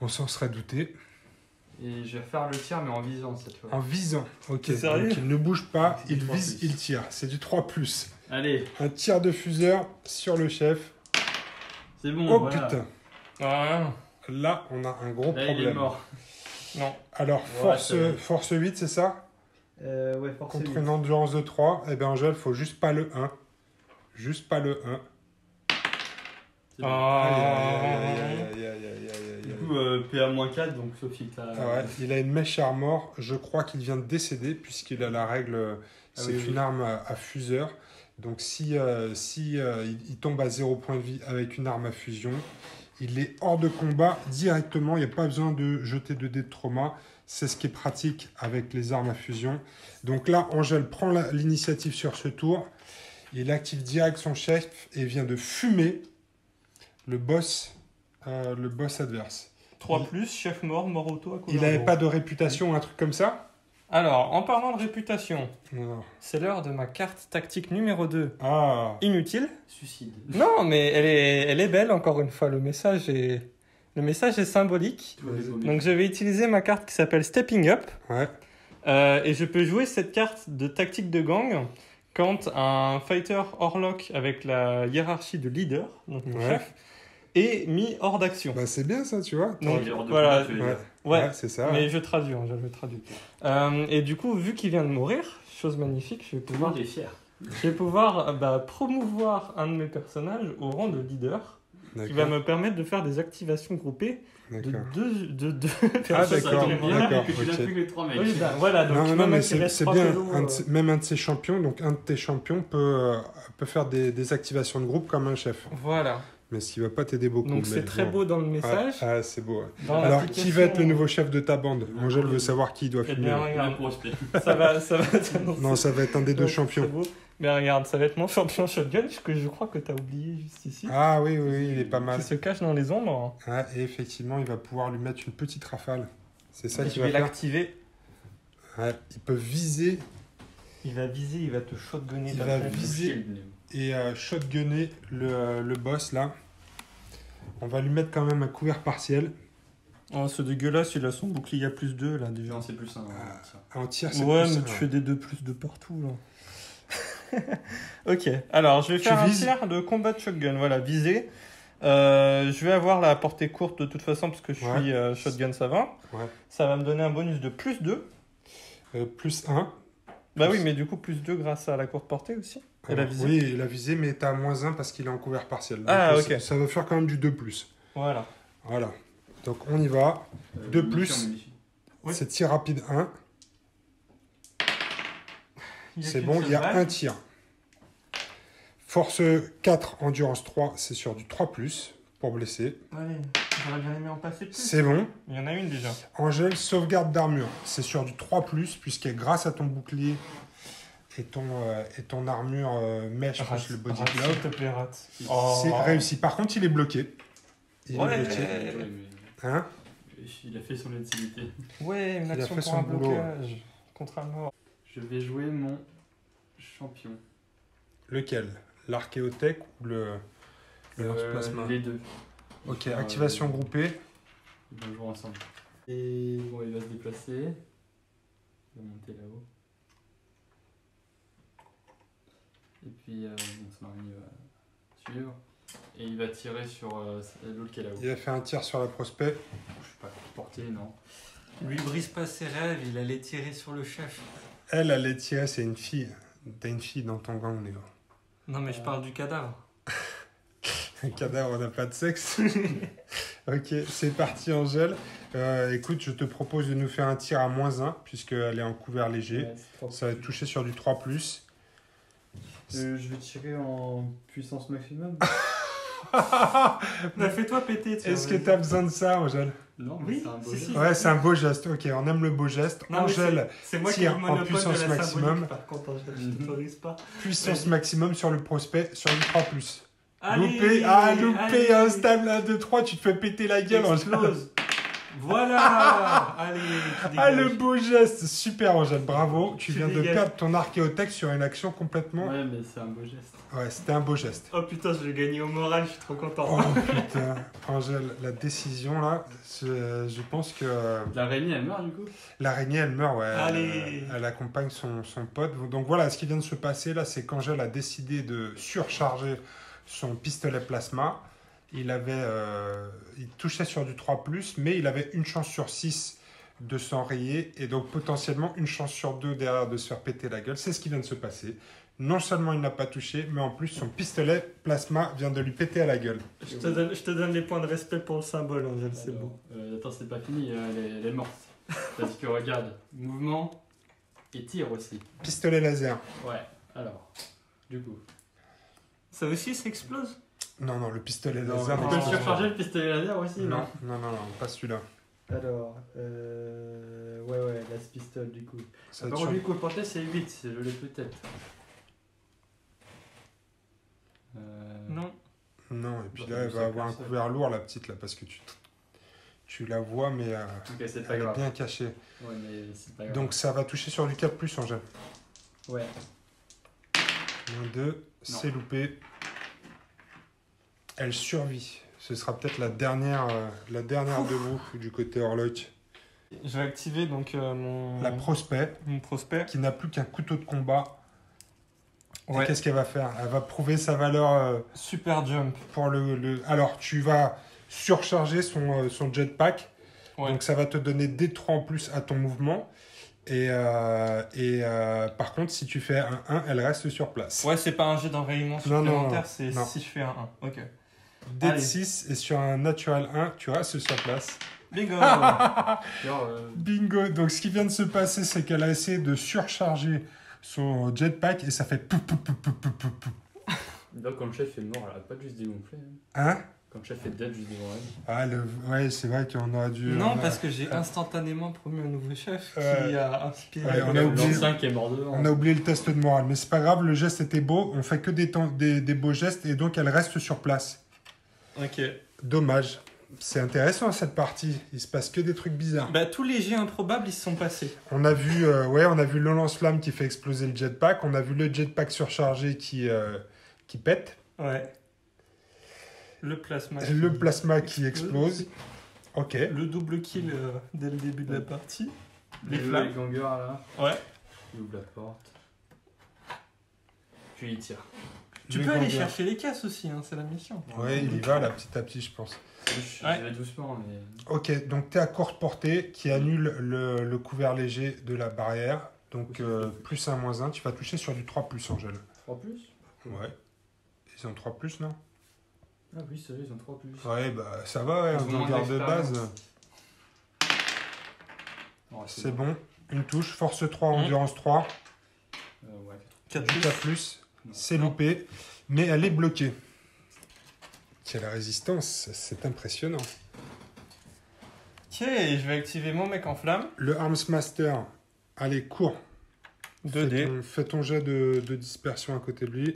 On s'en serait douté. Et je vais refaire le tir, mais en visant cette fois. En visant. Ok. T'es sérieux? Donc il ne bouge pas, C'est du il 3+. vise, il tire. C'est du 3+. Allez, Un tir de fuseur sur le chef. c'est bon. Oh voilà. putain. Ah, Là, on a un gros Là, il est problème. mort. non. Alors, Ouais, ça va. force 8, c'est ça? Ouais, forcément. Contre une endurance de 3. Eh bien, Angèle, faut juste pas le 1. Juste pas le 1. C'est bon. Ah. Du coup, PA-4, donc Sophie, t'as. Ah ouais, il a une mèche armor. Je crois qu'il vient de décéder puisqu'il a la règle. C'est oui, oui. une arme à fuseur. Donc si il tombe à 0 point de vie avec une arme à fusion, il est hors de combat directement. Il n'y a pas besoin de jeter de dés de trauma. C'est ce qui est pratique avec les armes à fusion. Donc là, Angèle prend l'initiative sur ce tour. Il active direct son chef et vient de fumer le boss adverse. 3+, chef mort, mort auto à Il n'avait pas de réputation ou un truc comme ça? Alors, en parlant de réputation, Non. c'est l'heure de ma carte tactique numéro 2. Ah, Inutile. Suicide. Non, mais elle est belle, encore une fois. Le message est symbolique. Tout va dégommer. Donc, je vais utiliser ma carte qui s'appelle Stepping Up. ouais. Et je peux jouer cette carte de tactique de gang quand un fighter Horlock avec la hiérarchie de leader, donc mon Ouais. chef, est mis hors d'action. Bah, c'est bien ça, tu vois. Donc, Il est hors de voilà. combat, tu veux Ouais. dire. Ouais, c'est ça. mais je traduis, hein, je le traduis. Et du coup, vu qu'il vient de mourir, chose magnifique, je vais Tout le monde pouvoir, est fier. promouvoir un de mes personnages au rang de leader, qui va me permettre de faire des activations groupées de D'accord. deux Ah, personnes. Ça d'accord, tombe bien, d'accord, que tu n'as ok. plus que les 3 mecs. Oui, ben, voilà, donc Non, même mais s'il reste c'est 3 bien. pélos, Même un de ses champions, donc un de tes champions peut faire des activations de groupe comme un chef. Voilà, Mais ce qui va pas t'aider beaucoup. donc mais c'est très bon. beau dans le message. Ah, c'est beau. Ouais. Dans Alors, l'application, qui va être le nouveau chef de ta bande? Angèle veut savoir qui doit Eh fumer. bien, Le regarde, prospect. ça va Non, ça va être un des deux Ouais, c'est champions. beau. Mais regarde, ça va être mon champion shotgun, que je crois que tu as oublié juste ici. Ah oui, oui, il est pas mal. Qui se cache dans les ombres. Ah, et effectivement, il va pouvoir lui mettre une petite rafale. C'est ça Et qu'il je va vais faire. l'activer. Ouais, il peut viser Il va viser, il va te shotgunner. Il ta va tête. viser. et shotgunner le boss là. On va lui mettre quand même un couvert partiel. Oh, ce dégueulasse, il a son bouclier à +2 là déjà. Non, c'est plus un. En tir, c'est Ouais, plus mais un. tu fais des 2+2 partout là. Ok, alors je vais Tu faire un vises tir de combat de shotgun. Voilà, viser. Je vais avoir la portée courte de toute façon parce que je Ouais. suis shotgun ça va. Ouais. Ça va me donner un bonus de +2. Plus 1. Bah oui, mais du coup +2 grâce à la courte portée aussi. Et la visée. Oui, il a visé, mais t'as -1 parce qu'il est en couvert partiel. Donc, Ah, ok. Ça va faire quand même du 2+. Voilà. Voilà. Donc on y va. De plus. Oui. C'est tir rapide 1. Il y a C'est qu'une bon, seule il y a balle. un tir. Force 4, endurance 3, c'est sur du 3+, pour blesser. Allez, j'aurais bien aimé en passer plus. C'est bon. Il y en a une déjà. Angèle, sauvegarde d'armure, c'est sur du 3+, puisque grâce à ton bouclier et ton armure mèche plus le body Rate, glove, s'il te plaît, rate. c'est réussi. Par contre, il est bloqué. Il Ouais. est bloqué. Ouais, mais Hein? il a fait son utilité. Ouais, une Il a action fait pour son un boulot. blocage. Contre un mort. Je vais jouer mon champion. Lequel? L'archéothèque ou le lance-plasma? Les deux. Ok, Enfin, activation groupée. Ils vont jouer ensemble. Et bon, il va se déplacer. Il va monter là-haut. Et puis, son araignée va suivre. Et il va tirer sur l'autre qui est là-haut. Il a fait un tir sur la prospect. Je suis pas porté, non. Lui brise pas ses rêves, il allait tirer sur le chef. Elle allait tirer, c'est une fille. T'as une fille dans ton gang, Néo. Non mais je parle du cadavre. Un cadavre n'a pas de sexe. Ok, c'est parti, Angèle. Écoute, je te propose de nous faire un tir à -1, puisqu'elle est en couvert léger. Ouais, c'est trop Ça va petit. toucher sur du 3+. Je vais tirer en puissance maximum. Bah fais-toi péter. tiens, Est-ce que vas-y. t'as besoin de ça, Angèle? Non, mais Oui, c'est un beau si, geste. si. Ouais, c'est un beau geste. Ok, on aime le beau geste. Non, mais Angèle, c'est moi qui ai tire le en monopole puissance de la maximum. symbolique, par contre, Angèle, je t'autorise pas. puissance Vas-y. maximum sur le prospect, sur du 3+. Allez, Loupé, allez, instable 1, 2, 3, tu te fais péter la gueule, Angèle. explose. Voilà. Allez, tu Ah, dégages. le beau geste. Super, Angèle, bravo. Tu Tu viens de dégages. perdre ton archéothèque sur une action complètement... Ouais, mais c'est un beau geste. Ouais, c'était un beau geste. Oh putain, je vais gagner au moral, je suis trop content. Oh putain, Angèle, la décision là, je pense que L'araignée, elle meurt du coup. l'araignée elle meurt, ouais. Allez. Elle accompagne son pote. Donc voilà, ce qui vient de se passer là, c'est qu'Angèle a décidé de surcharger son pistolet plasma. Il touchait sur du 3+, mais il avait une chance sur 6 de s'enrayer et donc potentiellement une chance sur 2 derrière de se faire péter la gueule. C'est ce qui vient de se passer. Non seulement il n'a pas touché, mais en plus son pistolet plasma vient de lui péter à la gueule. Je te donne les points de respect pour le symbole, Angèle, c'est Alors, beau. Attends, c'est pas fini, elle est morte. Parce que regarde, mouvement et tir aussi. Pistolet laser. Ouais, alors, du coup. Ça aussi, ça explose? Non, non, le pistolet On laser. peut n'explose pas. surcharger le pistolet laser aussi, Non, non, non, non, pas celui-là. Alors, ouais, la pistole du coup. Ça va Par être contre, lui, coup porté, c'est 8, je l'ai peut-être. Non. Non, et puis Bah, là, elle ça va avoir un casse. couvert lourd, la petite, là, parce que tu la vois, mais Ok, c'est pas elle est grave. bien cachée. Ouais, mais c'est pas grave. Donc ça va toucher sur du 4+, Angèle. Ouais. -2, c'est loupé. Elle survit. Ce sera peut-être la dernière debout du côté Orlok. Je vais activer donc La prospect, mon prospect. qui n'a plus qu'un couteau de combat. Et Ouais. qu'est-ce qu'elle va faire? Elle va prouver sa valeur Super jump. pour le... Alors, tu vas surcharger son jetpack. Ouais. Donc, ça va te donner des 3 en plus à ton mouvement. Et par contre, si tu fais un 1, elle reste sur place. Ouais, c'est pas un jet d'enrayement Non, non, supplémentaire, non, c'est non. si je fais un 1. Ok. D de Allez. 6 et sur un naturel 1, tu restes sur place. Bingo. Genre, Bingo. Donc, ce qui vient de se passer, c'est qu'elle a essayé de surcharger son jetpack et ça fait pou, pou, pou, pou, pou, pou, pou. là, quand le chef est mort, elle a pas dû se dégonfler. Hein? Quand le chef est dead, juste devant elle. Ah, ouais, c'est vrai qu'on aurait dû... Non, on a- parce que j'ai instantanément promu un nouveau chef Ouais. qui a inspiré. Ouais, on a oublié- L'ancien qui est mort devant. On a oublié le test de morale, mais c'est pas grave, le geste était beau, on fait que des beaux gestes et donc elle reste sur place. Ok. Dommage. C'est intéressant cette partie, il se passe que des trucs bizarres. Bah, tous les jets improbables, ils se sont passés. On a vu le lance-flamme qui fait exploser le jetpack, on a vu le jetpack surchargé qui pète, Ouais. Le plasma. le plasma qui explose. Ok. Le double kill dès le début de la partie. Les Les flammes. gangers là. Ouais. Il ouvre la porte. Puis il tire. Tu Le peux aller ganger. chercher les caisses aussi, hein, c'est la mission. Ouais, il y va là, petit à petit, je pense. Je Ouais. vais doucement, mais. Ok, donc tu es à courte portée qui annule le couvert léger de la barrière. Donc plus 1, moins 1, tu vas toucher sur du 3+, Angèle. 3 plus. Ouais. Ils ont 3+, non? Ah oui, c'est vrai, ils ont 3 plus. Ouais, bah ça va, ouais, Ils un ont moins ganger de base. d'expérience. Ouais, C'est bon. Une touche, force 3, endurance 3, Ouais. 4 du 4+, c'est loupé. Mais elle est bloquée. Quelle résistance, c'est impressionnant. Ok, je vais activer mon mec en flamme. Le Arms Master, allez, cours. 2D. Fais ton jet de dispersion à côté de lui.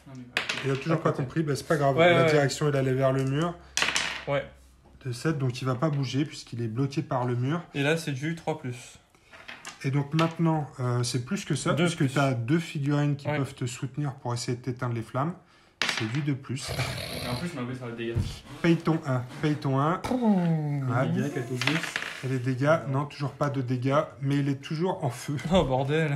Non, mais pas. Il a toujours pas compris, bah, c'est pas grave. Ouais, La ouais. direction, il allait vers le mur. Ouais. De 7, donc il va pas bouger puisqu'il est bloqué par le mur. Et là, c'est du 3+. Et donc maintenant, c'est plus que ça, Deux puisque plus. tu as 2 figurines qui Ouais. peuvent te soutenir pour essayer de t'éteindre les flammes. C'est du 2+. Et en plus, je m'en vais sur les dégâts. Paye ton 1. Paye ton 1. Ouais. Dégâts, quelques plus. Et les dégâts, non, toujours pas de dégâts, mais il est toujours en feu. Oh bordel.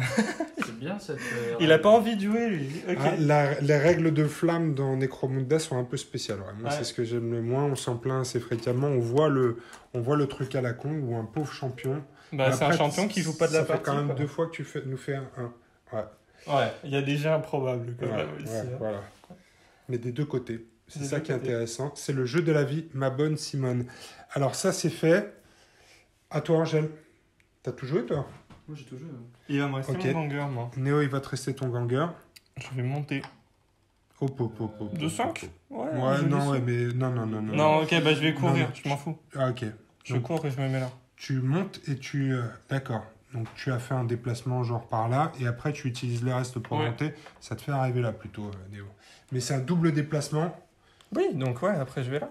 C'est bien cette. Il a pas envie de jouer, lui. Ok. Ah, les règles de flamme dans Necromunda sont un peu spéciales. Ouais. Moi, Ouais. c'est ce que j'aime le moins. On s'en plaint assez fréquemment. On voit le truc à la con ou un pauvre champion. Bah, c'est un Après, champion qui joue pas de la ça partie. fait quand même quoi. 2 fois que tu nous fais un 1. Ouais. Ouais, il y a déjà improbable quand Ouais, même ici. ouais, hein. voilà. Mais des deux côtés. C'est Des ça deux qui est côtés. intéressant. C'est le jeu de la vie, ma bonne Simone. Alors ça, c'est fait. À toi, Angèle. T'as tout joué, toi? Moi, j'ai tout joué. Il va me rester Ok. mon banger, moi. Néo, il va te rester ton ganger. Je vais monter. Hop, hop, hop, hop. De hop, 5 hop. Ouais, Ouais, je non, vais ouais, mais non, non, non, non. Non, ok, bah je vais courir, non, je m'en fous. Ah, ok. Je Donc, cours et je me mets là. tu montes et tu... D'accord. Donc, tu as fait un déplacement genre par là, et après, tu utilises le reste pour Ouais. monter. Ça te fait arriver là, plutôt, Néo. Mais c'est un double déplacement. Oui, donc ouais, après je vais là.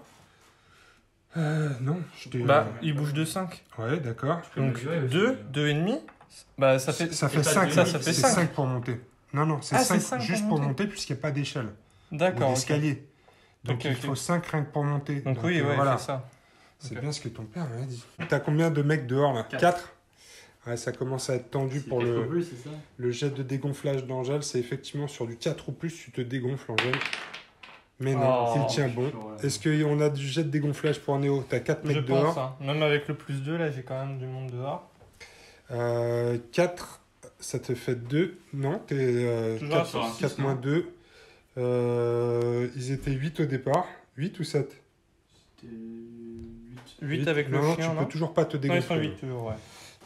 Non, je t'ai... Bah, il bouge de 5. Ouais, d'accord. peux le Donc mesurer aussi. 2, 2,5. Bah ça fait... Ça fait et pas 5. de ça, ça fait C'est cinq. 5 pour monter. Non, non, c'est Ah, c'est 5 cinq juste pour pour monter. monter, puisqu'il n'y a pas d'échelle. Ou D'accord, ok. d'escalier. Donc, Ok, il ok. faut 5 rien que pour monter. Donc oui, ouais, voilà. c'est ça. C'est Ok. bien ce que ton père m'avait dit. T'as combien de mecs dehors, là? 4. Ouais, ça commence à être tendu pour C'est le... plus, c'est ça. Le jet de dégonflage d'Angèle, c'est effectivement sur du 4 ou plus, tu te dégonfles, Angèle. Mais non, Oh, il tient bon. Est-ce qu'on a du jet de dégonflage pour Néo? T'as 4 Je mecs pense, dehors. hein. Même avec le plus 2, là, j'ai quand même du monde dehors. 4, ça te fait 2. Non, t'es Toujours sur un 4 six, moins non 2. Ils étaient 8 au départ. 8 ou 7? C'était 8. 8 avec le non, chien, tu non peux toujours pas te Non, ils sont dégonfler. 8 toujours, ouais.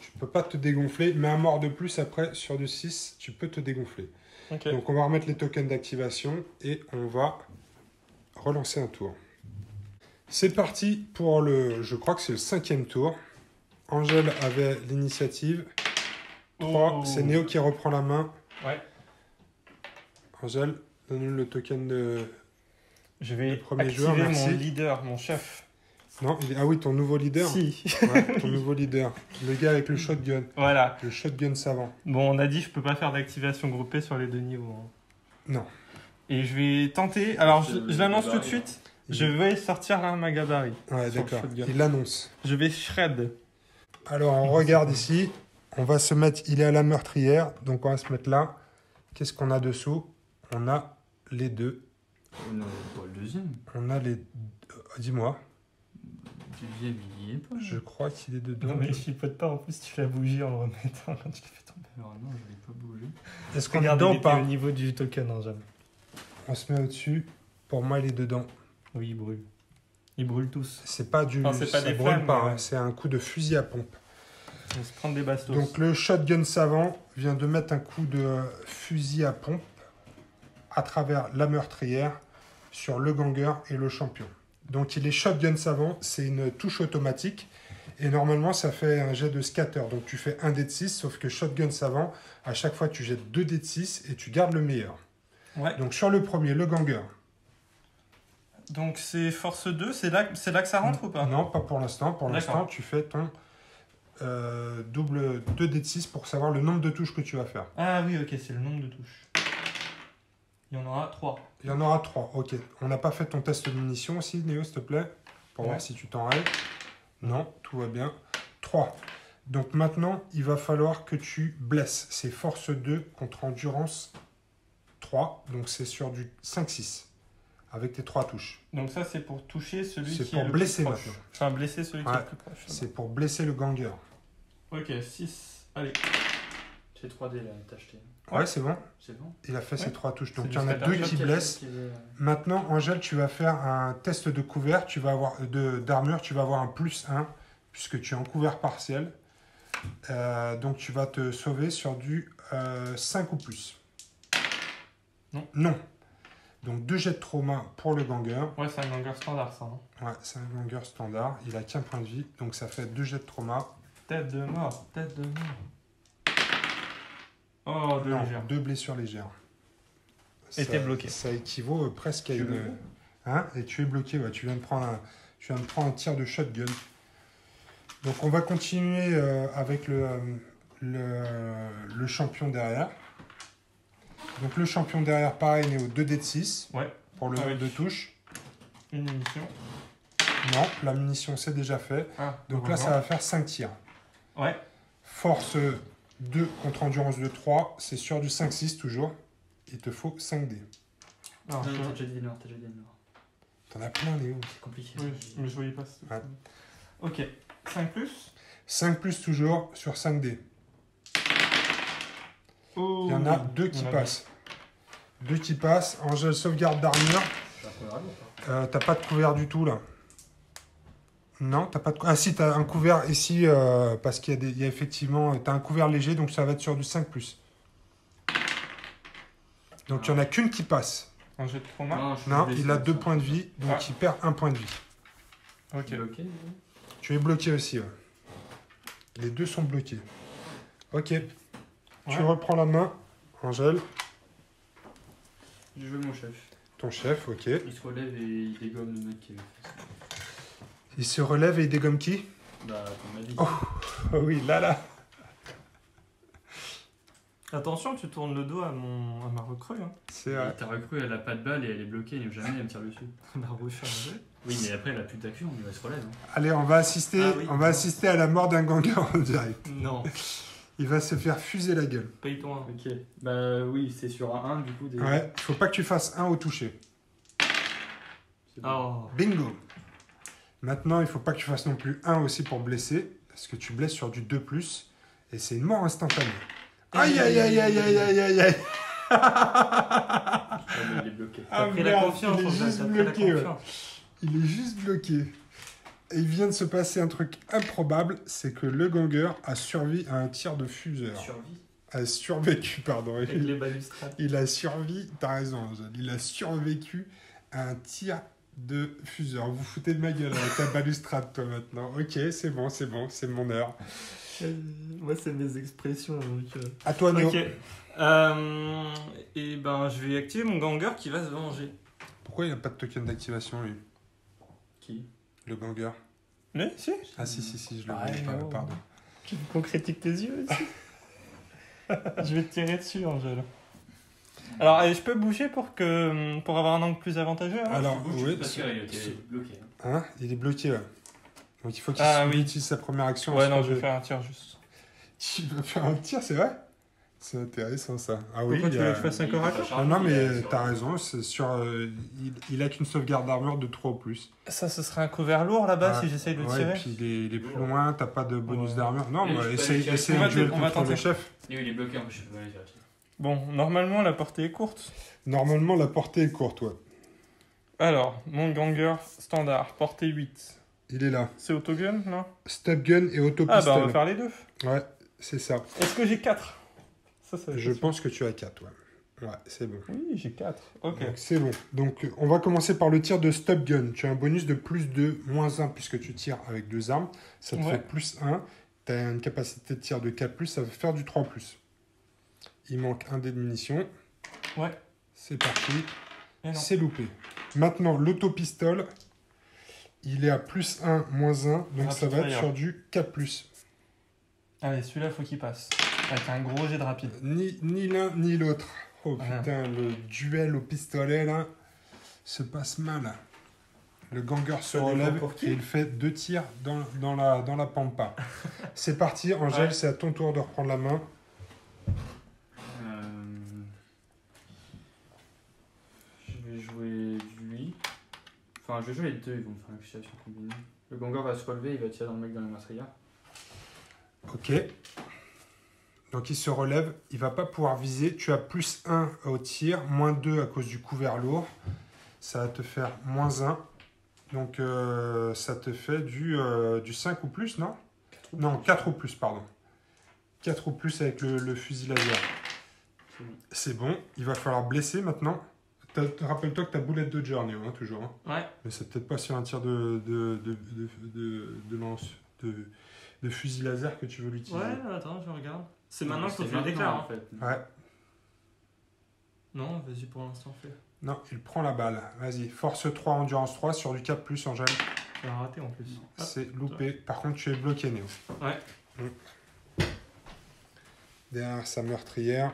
Tu peux pas te dégonfler, mais un mort de plus après, sur du 6, tu peux te dégonfler. Ok. Donc on va remettre les tokens d'activation et on va relancer un tour. C'est parti pour le... Je crois que c'est le 5e tour. Angèle avait l'initiative. 3, Oh. c'est Néo qui reprend la main. Ouais. Angèle, donne-nous le token de... Je vais Le premier activer joueur, merci. mon leader, mon chef. Non, ah oui, ton nouveau leader. Si. Ouais, ton nouveau leader. Le gars avec le shotgun. Voilà. Le shotgun savant. Bon, on a dit je peux pas faire d'activation groupée sur les 2 niveaux. hein. Non. Et je vais tenter. Alors, C'est je l'annonce gabarit. tout de suite. Je vais sortir l'arme à gabarit. Ouais, Sur le d'accord. shotgun. Il l'annonce. Je vais shred. Alors, on regarde ici. On va se mettre... Il est à la meurtrière. Donc, on va se mettre là. Qu'est-ce qu'on a dessous? On a les deux. Non, pas le deuxième. On a les... Dis-moi. Le deuxième, il y est pas. Je crois qu'il est dedans. Non, mais je chipote pas. En plus, tu fais la bougie en le remettant quand tu le fais tomber. Alors non, je l'ai pas bougé. Est-ce qu'on est Regarde, dedans il ou était pas? au niveau du token, hein, jamais. On se met au-dessus. Pour moi, il est dedans. Oui, il brûle. Ils brûlent tous. C'est pas du... Non, c'est pas ça des brûle flammes, pas. ouais. Hein. C'est un coup de fusil à pompe. On va se prendre des bastos. Donc le shotgun savant vient de mettre un coup de fusil à pompe à travers la meurtrière sur le ganger et le champion. Donc il est shotgun savant, c'est une touche automatique et normalement ça fait un jet de scatter. Donc tu fais un dé de 6, sauf que shotgun savant, à chaque fois tu jettes 2 dés de 6 et tu gardes le meilleur. Ouais. Donc sur le premier, le ganger. Donc c'est force 2, c'est là que ça rentre ou pas? Non, pas pour l'instant. Pour D'accord. l'instant, tu fais ton double 2 dés de 6 pour savoir le nombre de touches que tu vas faire. Ah oui, ok, c'est le nombre de touches. Il y en aura 3. Il y en aura 3, ok. On n'a pas fait ton test de munitions aussi, Néo, s'il te plaît, pour Ouais. voir si tu t'en rêves. Non, tout va bien. 3. Donc maintenant, il va falloir que tu blesses. C'est force 2 contre endurance 3. Donc c'est sur du 5-6. Avec tes 3 touches. Donc ça, c'est pour toucher celui C'est qui pour est le blesser plus proche. maintenant. Enfin, blesser celui qui est Ouais. le plus proche. C'est pour blesser le ganger. Ok, 6. Allez. J'ai 3D là, t'as acheté. Ouais, c'est bon. C'est bon. Il a fait Ouais. ses 3 touches. Donc C'est il y en du a scatter 2 shot qui blessent. Maintenant, Angèle, tu vas faire un test de couvert. Tu vas avoir d'armure. Tu vas avoir un +1 puisque tu es en couvert partiel. Donc tu vas te sauver sur du 5 ou plus. Non. Donc 2 jets de trauma pour le ganger. Ouais, c'est un ganger standard, ça. Hein. Ouais, c'est un ganger standard. Il a qu'un point de vie, donc ça fait 2 jets de trauma. Tête de mort, tête de mort. Oh, deux Non, légères. 2 blessures légères. Et t'es bloqué. Ça équivaut presque à Tu es une... bloqué Hein? Et tu es bloqué, ouais. Tu viens de prendre un tir de shotgun. Donc on va continuer avec le champion derrière. Donc le champion derrière, pareil, il est au 2 dés de 6 Ouais, pour le nombre Avec de touches. une émission. Non, la munition c'est déjà fait. Ah, Donc là, ça va faire 5 tirs. Ouais. Force 2 contre endurance de 3, c'est sur du 5-6 toujours. Il te faut 5 dés. Alors, Non, je- t'as déjà dit noir, t'as déjà dit noir. T'en as plein, Léo. C'est compliqué. Oui, mais je voyais pas. Ouais. Ok. 5 plus. 5 plus toujours sur 5 dés. Oh, Il y en a 2 qui il y en a passent. 2 qui passent. Angèle, sauvegarde d'armure. Je vais la première lourde. T'as pas de couvert du tout là. Non, t'as pas de couvert. Ah si, t'as un couvert ici parce il y a effectivement. T'as un couvert léger donc ça va être sur du 5 plus. Donc il n'y en a qu'une qui passe. Un jet de trauma. Non, je suis Non, blessé, il a 2 ça. points de vie donc Ah. il perd 1 point de vie. Ok. Bloqué. Tu es bloqué aussi. Ouais. Les deux sont bloqués. Ok. Tu Ouais. reprends la main, Angèle, Je veux mon chef. ton chef, ok. Il se relève et il dégomme le mec qui avait fait ça. Il se relève et il dégomme qui? Bah, comme m'a dit. Oh. Oh oui, là. Attention, tu tournes le dos à ma recrue. Hein. C'est vrai. Ta recrue, elle a pas de balle et elle est bloquée, et jamais elle me tire dessus. Ma rechargée. Oui, mais après, elle a plus d'action, mais elle se relève. Hein. Allez, on va assister, Ah oui. à la mort d'un ganger en direct. Non. Il va se faire fuser la gueule. Paye ton 1. Ok. Bah oui, c'est sur un 1 du coup. Des... Ouais, il faut pas que tu fasses 1 au toucher. C'est bon. Oh. Bingo. Maintenant, il faut pas que tu fasses non plus 1 aussi pour blesser, parce que tu blesses sur du 2+, et c'est une mort instantanée. Aïe, aïe, aïe, aïe, aïe, aïe, aïe, aïe. Ah, bah, il est bloqué. T'as Ah, pris la merde, confiance, il est en fait, juste t'as pris la bloqué, ouais. confiance. Il est juste bloqué. Et il vient de se passer un truc improbable, c'est que le ganger a survécu à un tir de fuseur. Survie. A survécu, pardon. Avec les balustrades. Il a survécu, t'as raison, Ozone. Il a survécu à un tir de fuseur. Vous foutez de ma gueule avec ta balustrade, toi, maintenant. Ok, c'est bon, c'est mon heure. Moi, c'est mes expressions. Donc, À toi, Néo. Ok. Et ben, je vais activer mon ganger qui va se venger. Pourquoi il n'a pas de token d'activation, lui? Qui? Le ganger. Mais si. Ah, si, je le Ouais, voyais pas, oh. pardon. Tu veux qu'on critique tes yeux aussi. Je vais te tirer dessus, Angèle. Alors, je peux bouger pour avoir un angle plus avantageux. Hein Alors, oui, Parce qu'il était bloqué. hein, il est bloqué, ouais. Donc il faut qu'il Ah, oui. utilise sa première action. Ouais, sur non, je le- vais faire un tir juste. Tu vas faire un tir, c'est vrai? C'est intéressant, ça. Ah oui, Pourquoi tu il y a- veux que je fasse un corps à corps? Ah non, mais t'as raison, c'est sur, il a qu'une sauvegarde d'armure de 3 ou plus. Ça, ce serait un couvert lourd là-bas Ouais. si j'essaye de Ouais, tirer. et puis il est plus loin, t'as pas de bonus Ouais. d'armure. Non, Et mais tu peux essaye aller chercher- un on va duel on va contre le tenter. chef. Lui, il est bloqué, en plus, je peux pas aller chercher. Bon, normalement, la portée est courte. Normalement, la portée est courte, ouais. Alors, mon ganger standard, portée 8. Il est là. C'est autogun, non? Stop gun et Ah, auto-pistol. bah, on va faire les deux. Ouais, c'est ça. Est-ce que j'ai 4? Ça va être Je facile. pense que tu as 4, ouais. Ouais, c'est bon. Oui, j'ai 4. Ok. Donc c'est bon. Donc on va commencer par le tir de stop gun. Tu as un bonus de plus 2, moins 1 puisque tu tires avec 2 armes. Ça te Ouais. fait plus 1. Tu as une capacité de tir de 4+, ça va faire du 3+. Il manque un dé de munitions. Ouais. C'est parti. Et non. C'est loupé. Maintenant, l'autopistole, il est à plus 1, moins 1. Donc Rapid ça va être fire. sur du 4+. Allez, celui-là, faut qu'il passe. Avec un gros jet de rapide. Ni l'un ni l'autre. Oh Ah. putain, le duel au pistolet là se passe mal. Le ganger se dépend relève pour qui. et il fait 2 tirs dans la pampa. C'est parti, Angèle, Ouais. c'est à ton tour de reprendre la main. Je vais jouer lui. Enfin, je vais jouer les deux, ils vont me faire une situation combinée. Le ganger va se relever, il va tirer dans le mec dans la meurtrière. Ok. Donc il se relève, il va pas pouvoir viser. Tu as plus 1 au tir, moins 2 à cause du couvert lourd. Ça va te faire moins 1. Donc ça te fait du 5 ou plus, non? Non, 4 ou plus, pardon. 4 ou plus avec le fusil laser. C'est bon. C'est bon. Il va falloir blesser maintenant. Rappelle-toi que t'as boulette de journey, hein, toujours. Hein. Ouais. Mais c'est peut-être pas sur un tir de lance, de fusil laser que tu veux l'utiliser. Ouais, attends, je regarde. C'est Non, maintenant qu'il faut que je le maintenant, déclare. en Hein. fait. Ouais. Non, vas-y pour l'instant, fais. Non, il prend la balle. Vas-y. Force 3, endurance 3 sur du 4+, Angèle. Tu l'as raté en plus. Hop. C'est loupé. Par contre, tu es bloqué, Néo. Ouais. Derrière sa meurtrière.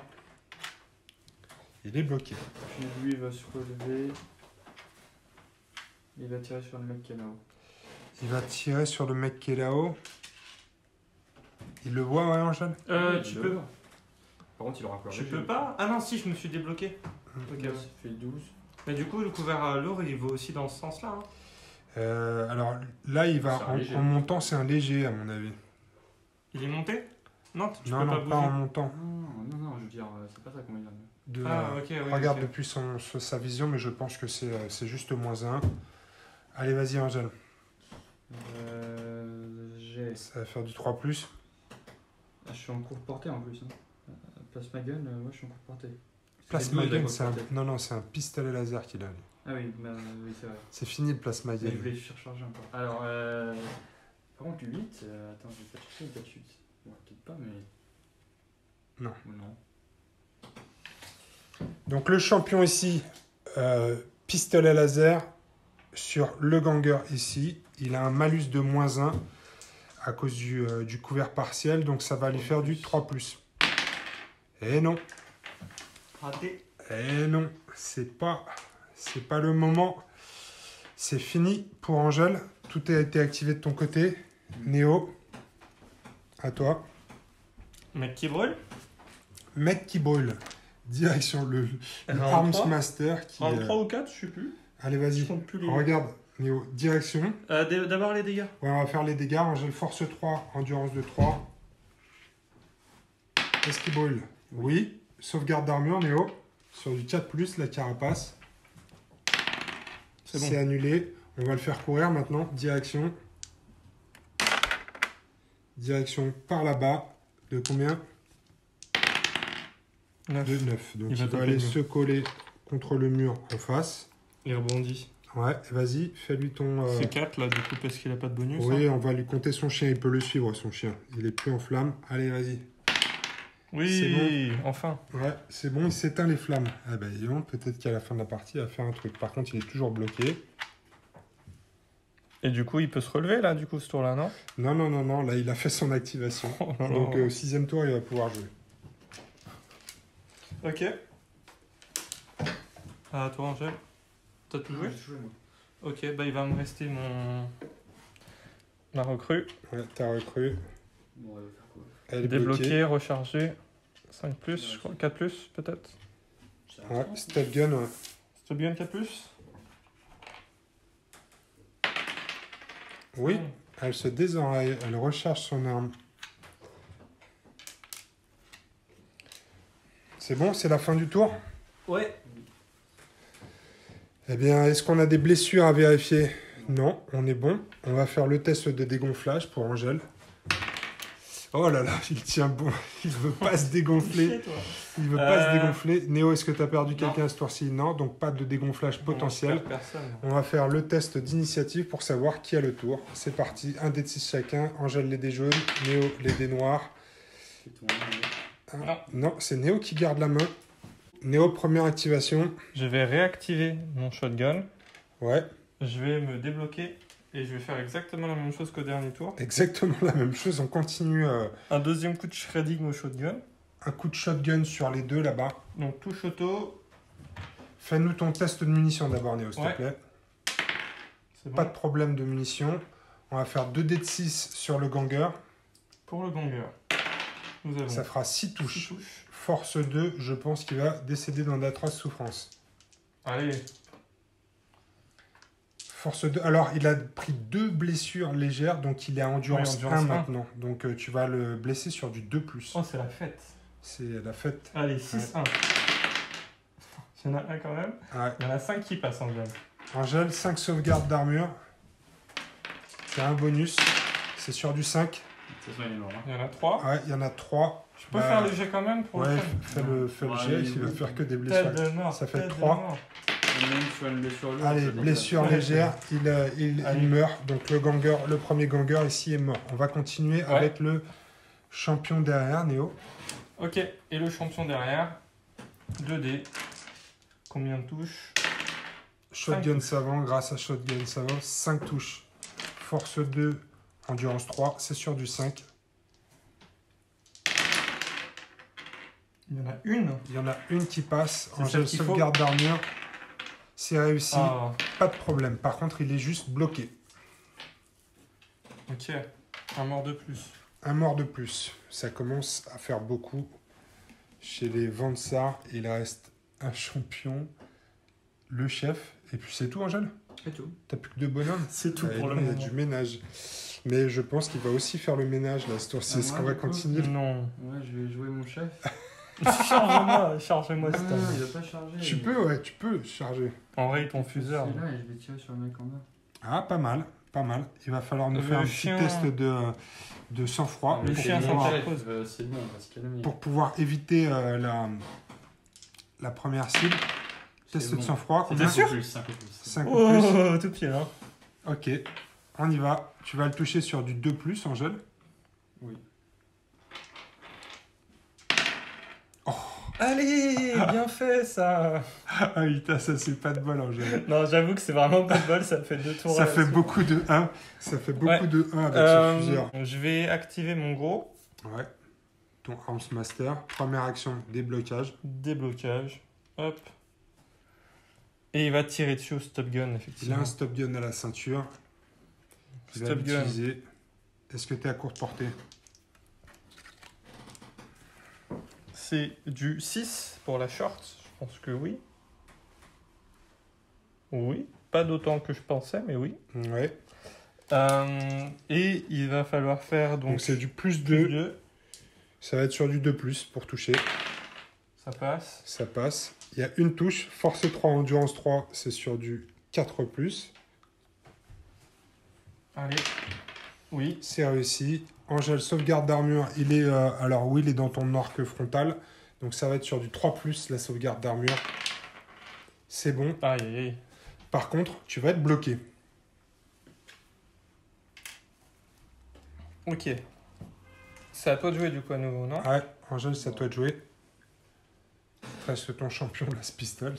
Il est bloqué. Puis lui, il va se relever. Il va tirer sur le mec qui est là-haut. Il va tirer sur le mec qui est là-haut. Il le voit, ouais, Angèle? Tu peux. Par contre, il aura encore Tu peux pas. Ah non, si, je me suis débloqué. Ok, ouais. Ça fait 12. Mais du coup, le couvert lourd, il va aussi dans ce sens-là. Hein. Alors là, il va C'est un léger. en montant, c'est un léger, à mon avis. Il est monté? Non, tu Non, peux non, pas pas bouger. en montant. Non, je veux dire, c'est pas ça qu'on va dire. Ah, ok, ouais. Regarde ok. depuis sa vision, mais je pense que c'est juste -1. Allez, vas-y, Angèle. J'ai. Ça va faire du 3+. Ah, je suis en cours portée en plus. Hein. Plasma gun, moi je suis en cours portée. Plasma C'est 12 à gun, cours c'est un... portée. Non, c'est un pistolet laser qu'il a. lui. Ah oui, oui c'est vrai. C'est fini le plasma Mais gun. je voulais recharger encore. Alors, par contre, le 8, attends, je vais pas chercher une tête chute. Ouais, peut-être pas, mais. Non. Ou non. Donc le champion ici, pistolet laser sur le ganger ici. Il a un malus de -1 à cause du couvert partiel, donc ça va lui faire du 3+. Et non, Raté. et non, c'est pas le moment. C'est fini pour Angèle. Tout a été activé de ton côté. Néo, à toi. Mec qui brûle. Mec qui brûle. Direction le Round Arms 3. Master qui. En 3 ou 4, je sais plus. Allez, Je vas-y. compte plus les. Regarde, Néo, direction. D'abord les dégâts. Ouais, on va faire les dégâts. Angèle, force 3, endurance de 3. Est-ce qu'il brûle? Oui. Sauvegarde d'armure, Néo. Sur du 4+, la carapace. C'est bon. C'est annulé. On va le faire courir maintenant. Direction. Direction par là-bas. De combien? 9. De 9. Donc Il il va va taper aller le mur. se coller contre le mur en face. Il rebondit. Ouais, vas-y, fais-lui ton... C'est 4 là, du coup, parce qu'il a pas de bonus. Oui, hein. on va lui compter son chien. Il peut le suivre, son chien. Il est plus en flamme. Allez, vas-y. Oui, enfin. Ouais, c'est bon, il s'éteint les flammes. Ah ben, dis donc, peut-être qu'à la fin de la partie, il va faire un truc. Par contre, il est toujours bloqué. Et du coup, il peut se relever là, du coup, ce tour-là, non? Non, non, non, non, là, il a fait son activation. Oh là là. Donc, au 6e tour, il va pouvoir jouer. Ok. À toi, Angèle. T'as tout joué? J'ai joué, moi. Ok, bah il va me rester ma recrue. Ouais, t'as recru. Bon, on va faire quoi? Elle est Débloquer, bloquée. recharger. 5+, je crois. 4+, peut-être. Ouais, step gun, ouais. C'est bien 4+. Oui, elle se désenraille. Elle recharge son arme. C'est bon, c'est la fin du tour? Ouais. Eh bien, est-ce qu'on a des blessures à vérifier? Non, on est bon. On va faire le test de dégonflage pour Angèle. Oh là là, il tient bon. Il veut pas se dégonfler. Il veut pas se dégonfler. Néo, est-ce que tu as perdu quelqu'un à ce tour-ci? Non, donc pas de dégonflage potentiel. Personne. On va faire le test d'initiative pour savoir qui a le tour. C'est parti, un dé de 6 chacun. Angèle les dés jaunes, Néo les dés noirs. C'est toi, hein, Ah, non, c'est Néo qui garde la main. Néo, première activation. Je vais réactiver mon shotgun. Ouais, Je vais me débloquer. Et je vais faire exactement la même chose qu'au dernier tour. exactement la même chose. On continue Un deuxième coup de shredding au shotgun. un coup de shotgun sur les deux là-bas. Donc touche auto. Fais-nous ton test de munitions d'abord, Néo, s'il Ouais. te plaît. C'est bon. Pas de problème de munitions. On va faire 2 dés de 6 sur le ganger. Pour le ganger. Nous avons Ça fera 6 six touches. touches. Force 2, je pense qu'il va décéder dans d'atroces souffrances. Allez. Force 2. Alors, il a pris 2 blessures légères, donc il est à endurance, Oui, endurance 1 1. maintenant. Donc, tu vas le blesser sur du 2+. Oh, c'est la fête. C'est la fête. Allez, 6-1. Il y en a un quand même. Ouais. Il y en a 5 qui passent en gel. Angèle, 5 sauvegardes d'armure. C'est un bonus. C'est sur du 5. De toute façon, il est mort. Hein. Il y en a 3. Ouais, il y en a 3. Je peux Bah, faire le jet quand même pour Ouais, le fun. fais le Ouais, jet, il va oui. faire que des blessures. Tête de mort. Ça fait tête de 3. mort. Même sur une blessure lourde. Allez, ça dégage. blessure Ouais. légère, il Allez. meurt. Donc le premier ganger ici est mort. On va continuer Ouais. avec le champion derrière, Néo. Ok, et le champion derrière. 2D. Combien de touches? Shotgun touches. savant, grâce à Shotgun savant, 5 touches. Force 2, endurance 3, c'est sur du 5. Il y en a une. Il y en a une qui passe. C'est Angèle celle qu'il faut. sauvegarde d'armure. C'est réussi, Ah, pas de problème. Par contre, il est juste bloqué. ok. Un mort de plus. Un mort de plus. Ça commence à faire beaucoup. Chez les Vansar, il reste un champion, le chef, et puis c'est tout, Angèle? C'est tout. T'as plus que 2 bonhommes? C'est tout Ouais, pour le il y a moment. du ménage. Mais je pense qu'il va aussi faire le ménage là, ce tour-ci. Ah, Est-ce moi, qu'on va du coup continuer? Non. Ouais, je vais jouer mon chef. Chargez-moi Ah, cette il année. va pas charger. Tu peux, ouais, tu peux charger. Enraye ton fuseur. C'est là et je vais tirer sur le mec en bas. Ah, pas mal, pas mal. Il va falloir nous Le faire un chien. petit test de sang-froid Le pour, chien c'est sans pouvoir- faire bon, pause. c'est bon, on va se calmer. pour pouvoir éviter la première cible. C'est Test bon. de sang-froid. T'es combien? sûr? 5 ou plus. 5 ou plus. Oh, tout pied, hein. Ok, on y va. Tu vas le toucher sur du 2+, Angèle. Oui. Allez, bien fait ça. Ah oui, ça c'est pas de bol, Angèle. Non, j'avoue que c'est vraiment pas de bol, ça fait 2 tours. Ça à la fait suite. beaucoup de 1. Ça fait beaucoup Ouais. de 1 avec ce fuseur. Je vais activer mon gros Ouais. Ton Arms Master. Première action, déblocage. déblocage. Hop. Et il va tirer dessus au stop gun, Il a effectivement. un stop gun à la ceinture. Il va Stop gun. l'utiliser. Est-ce que tu es à courte portée? C'est du 6 pour la short. Je pense que oui. Oui. Pas d'autant que je pensais, mais oui. Ouais. Et il va falloir faire Donc donc c'est du plus plus 2. 2. Ça va être sur du 2+ pour toucher. Ça passe. Ça passe. Il y a une touche. Force 3, endurance 3, c'est sur du 4+. Allez. Oui. C'est réussi. Angèle, sauvegarde d'armure. Il est alors oui, il est dans ton arc frontal. Donc ça va être sur du 3+, la sauvegarde d'armure. C'est bon. Aïe, aïe, aïe. Par contre, tu vas être bloqué. Ok. C'est à toi de jouer du coup à nouveau, non? Ouais, Angèle, c'est à toi de jouer. Presque ton champion, là, ce pistol.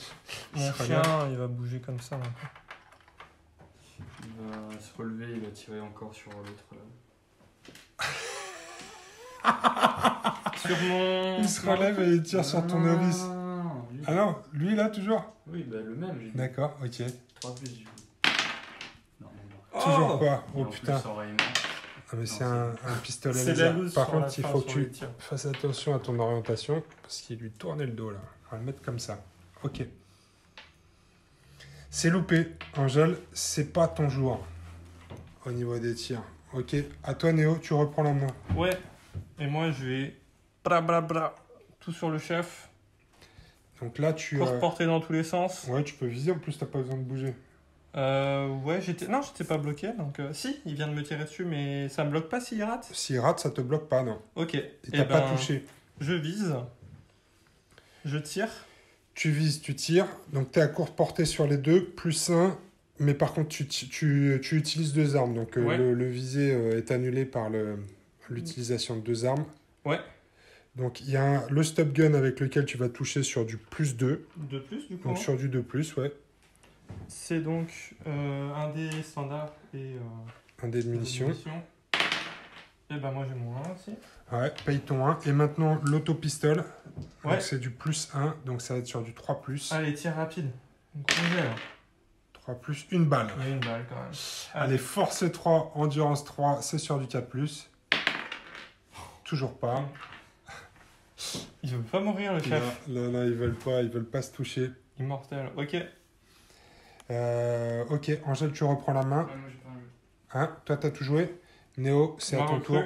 Mon C'est pas chien, grave. il va bouger comme ça. maintenant. Il va se relever, il va tirer encore sur l'autre là. Sur mon. Il se relève et il tire sur ton novice. Non, lui. Ah non, lui là, toujours? Oui, bah le même, j'ai dit. D'accord, ok. 3 plus, j'ai dit. Non, Toujours pas. Et Oh en putain. plus, enrayement. Ah, mais c'est Non, un pistolet C'est la laser. loose Par sur la contre, il fin, faut que sur les tu tirs. fasses attention à ton orientation parce qu'il lui tournait le dos là. On va le mettre comme ça. Ok. C'est loupé. Angèle, c'est pas ton jour au niveau des tirs. Ok. À toi, Néo, tu reprends la main. Ouais. Et moi, je vais. Bra bra bra. Tout sur le chef. Donc là, tu. Course portée dans tous les sens. Ouais, tu peux viser. En plus, t'as pas besoin de bouger. Ouais, j'étais. Non, j'étais pas bloqué. Donc, si, il vient de me tirer dessus, mais ça me bloque pas s'il rate. S'il rate, ça te bloque pas, non. Ok. Et Eh t'as pas ben, touché. Je vise. Je tire. Tu vises, tu tires. Donc, tu es à courte portée sur les deux, plus 1. Mais par contre, tu utilises 2 armes. Donc, Ouais. le visé est annulé par l'utilisation de 2 armes. Ouais. Donc, il y a le stop gun avec lequel tu vas toucher sur du plus 2. De plus, du coup. Donc, hein. sur du 2+, ouais. C'est donc un dé standard et. Un dé de munitions. Et ben, moi, j'ai mon 1 aussi. Ouais, paye ton 1. Et maintenant, l'autopistole. Ouais. Donc, c'est du plus 1. Donc, ça va être sur du 3+. Allez, tir rapide. Donc, congèle. 3+, une balle. Il y a une balle quand même. Allez, force 3, endurance 3, c'est sur du 4+. Toujours pas. Il veut pas mourir, le chef. Non, non, ils veulent pas se toucher. Immortel. Ok. Ok, Angèle, tu reprends la main. Ouais, moi j'ai pas un jeu. Hein, toi, t'as tout joué. Néo, c'est à Moi, ton recrue. tour.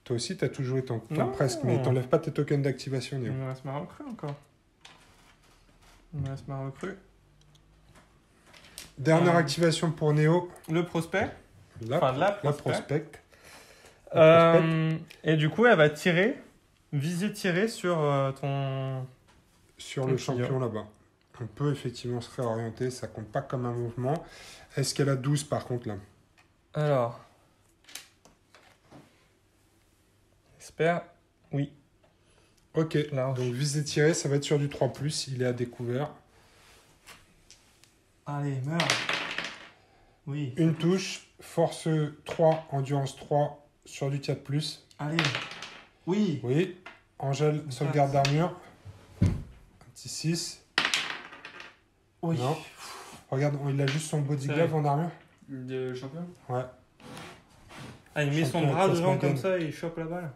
Toi aussi, t'as tout joué, Non. presque, mais t'enlèves pas tes tokens d'activation, Il Néo. me reste ma recrue encore. Il me reste ma recrue. Dernière Euh. activation pour Néo. Le prospect. Là, Enfin, la la prospect. prospect. Et du coup, elle va tirer viser tirer sur ton... Sur le Ok. champion là-bas. On peut effectivement se réorienter, ça compte pas comme un mouvement. Est-ce qu'elle a 12 par contre là? Alors. J'espère. Oui. Ok, Large. donc viser tirer, ça va être sur du 3+, il est à découvert. Allez, meurs. Oui. Une touche, force 3, endurance 3 sur du 4+. Allez. Oui. Oui, Angèle, sauvegarde d'armure. Un petit 6. Oui. Non. Regarde, il a juste son body C'est glove vrai. en armure. De champion Ouais. Ah, il met son Champion bras avec devant Cosmogen. comme ça et il chope la balle.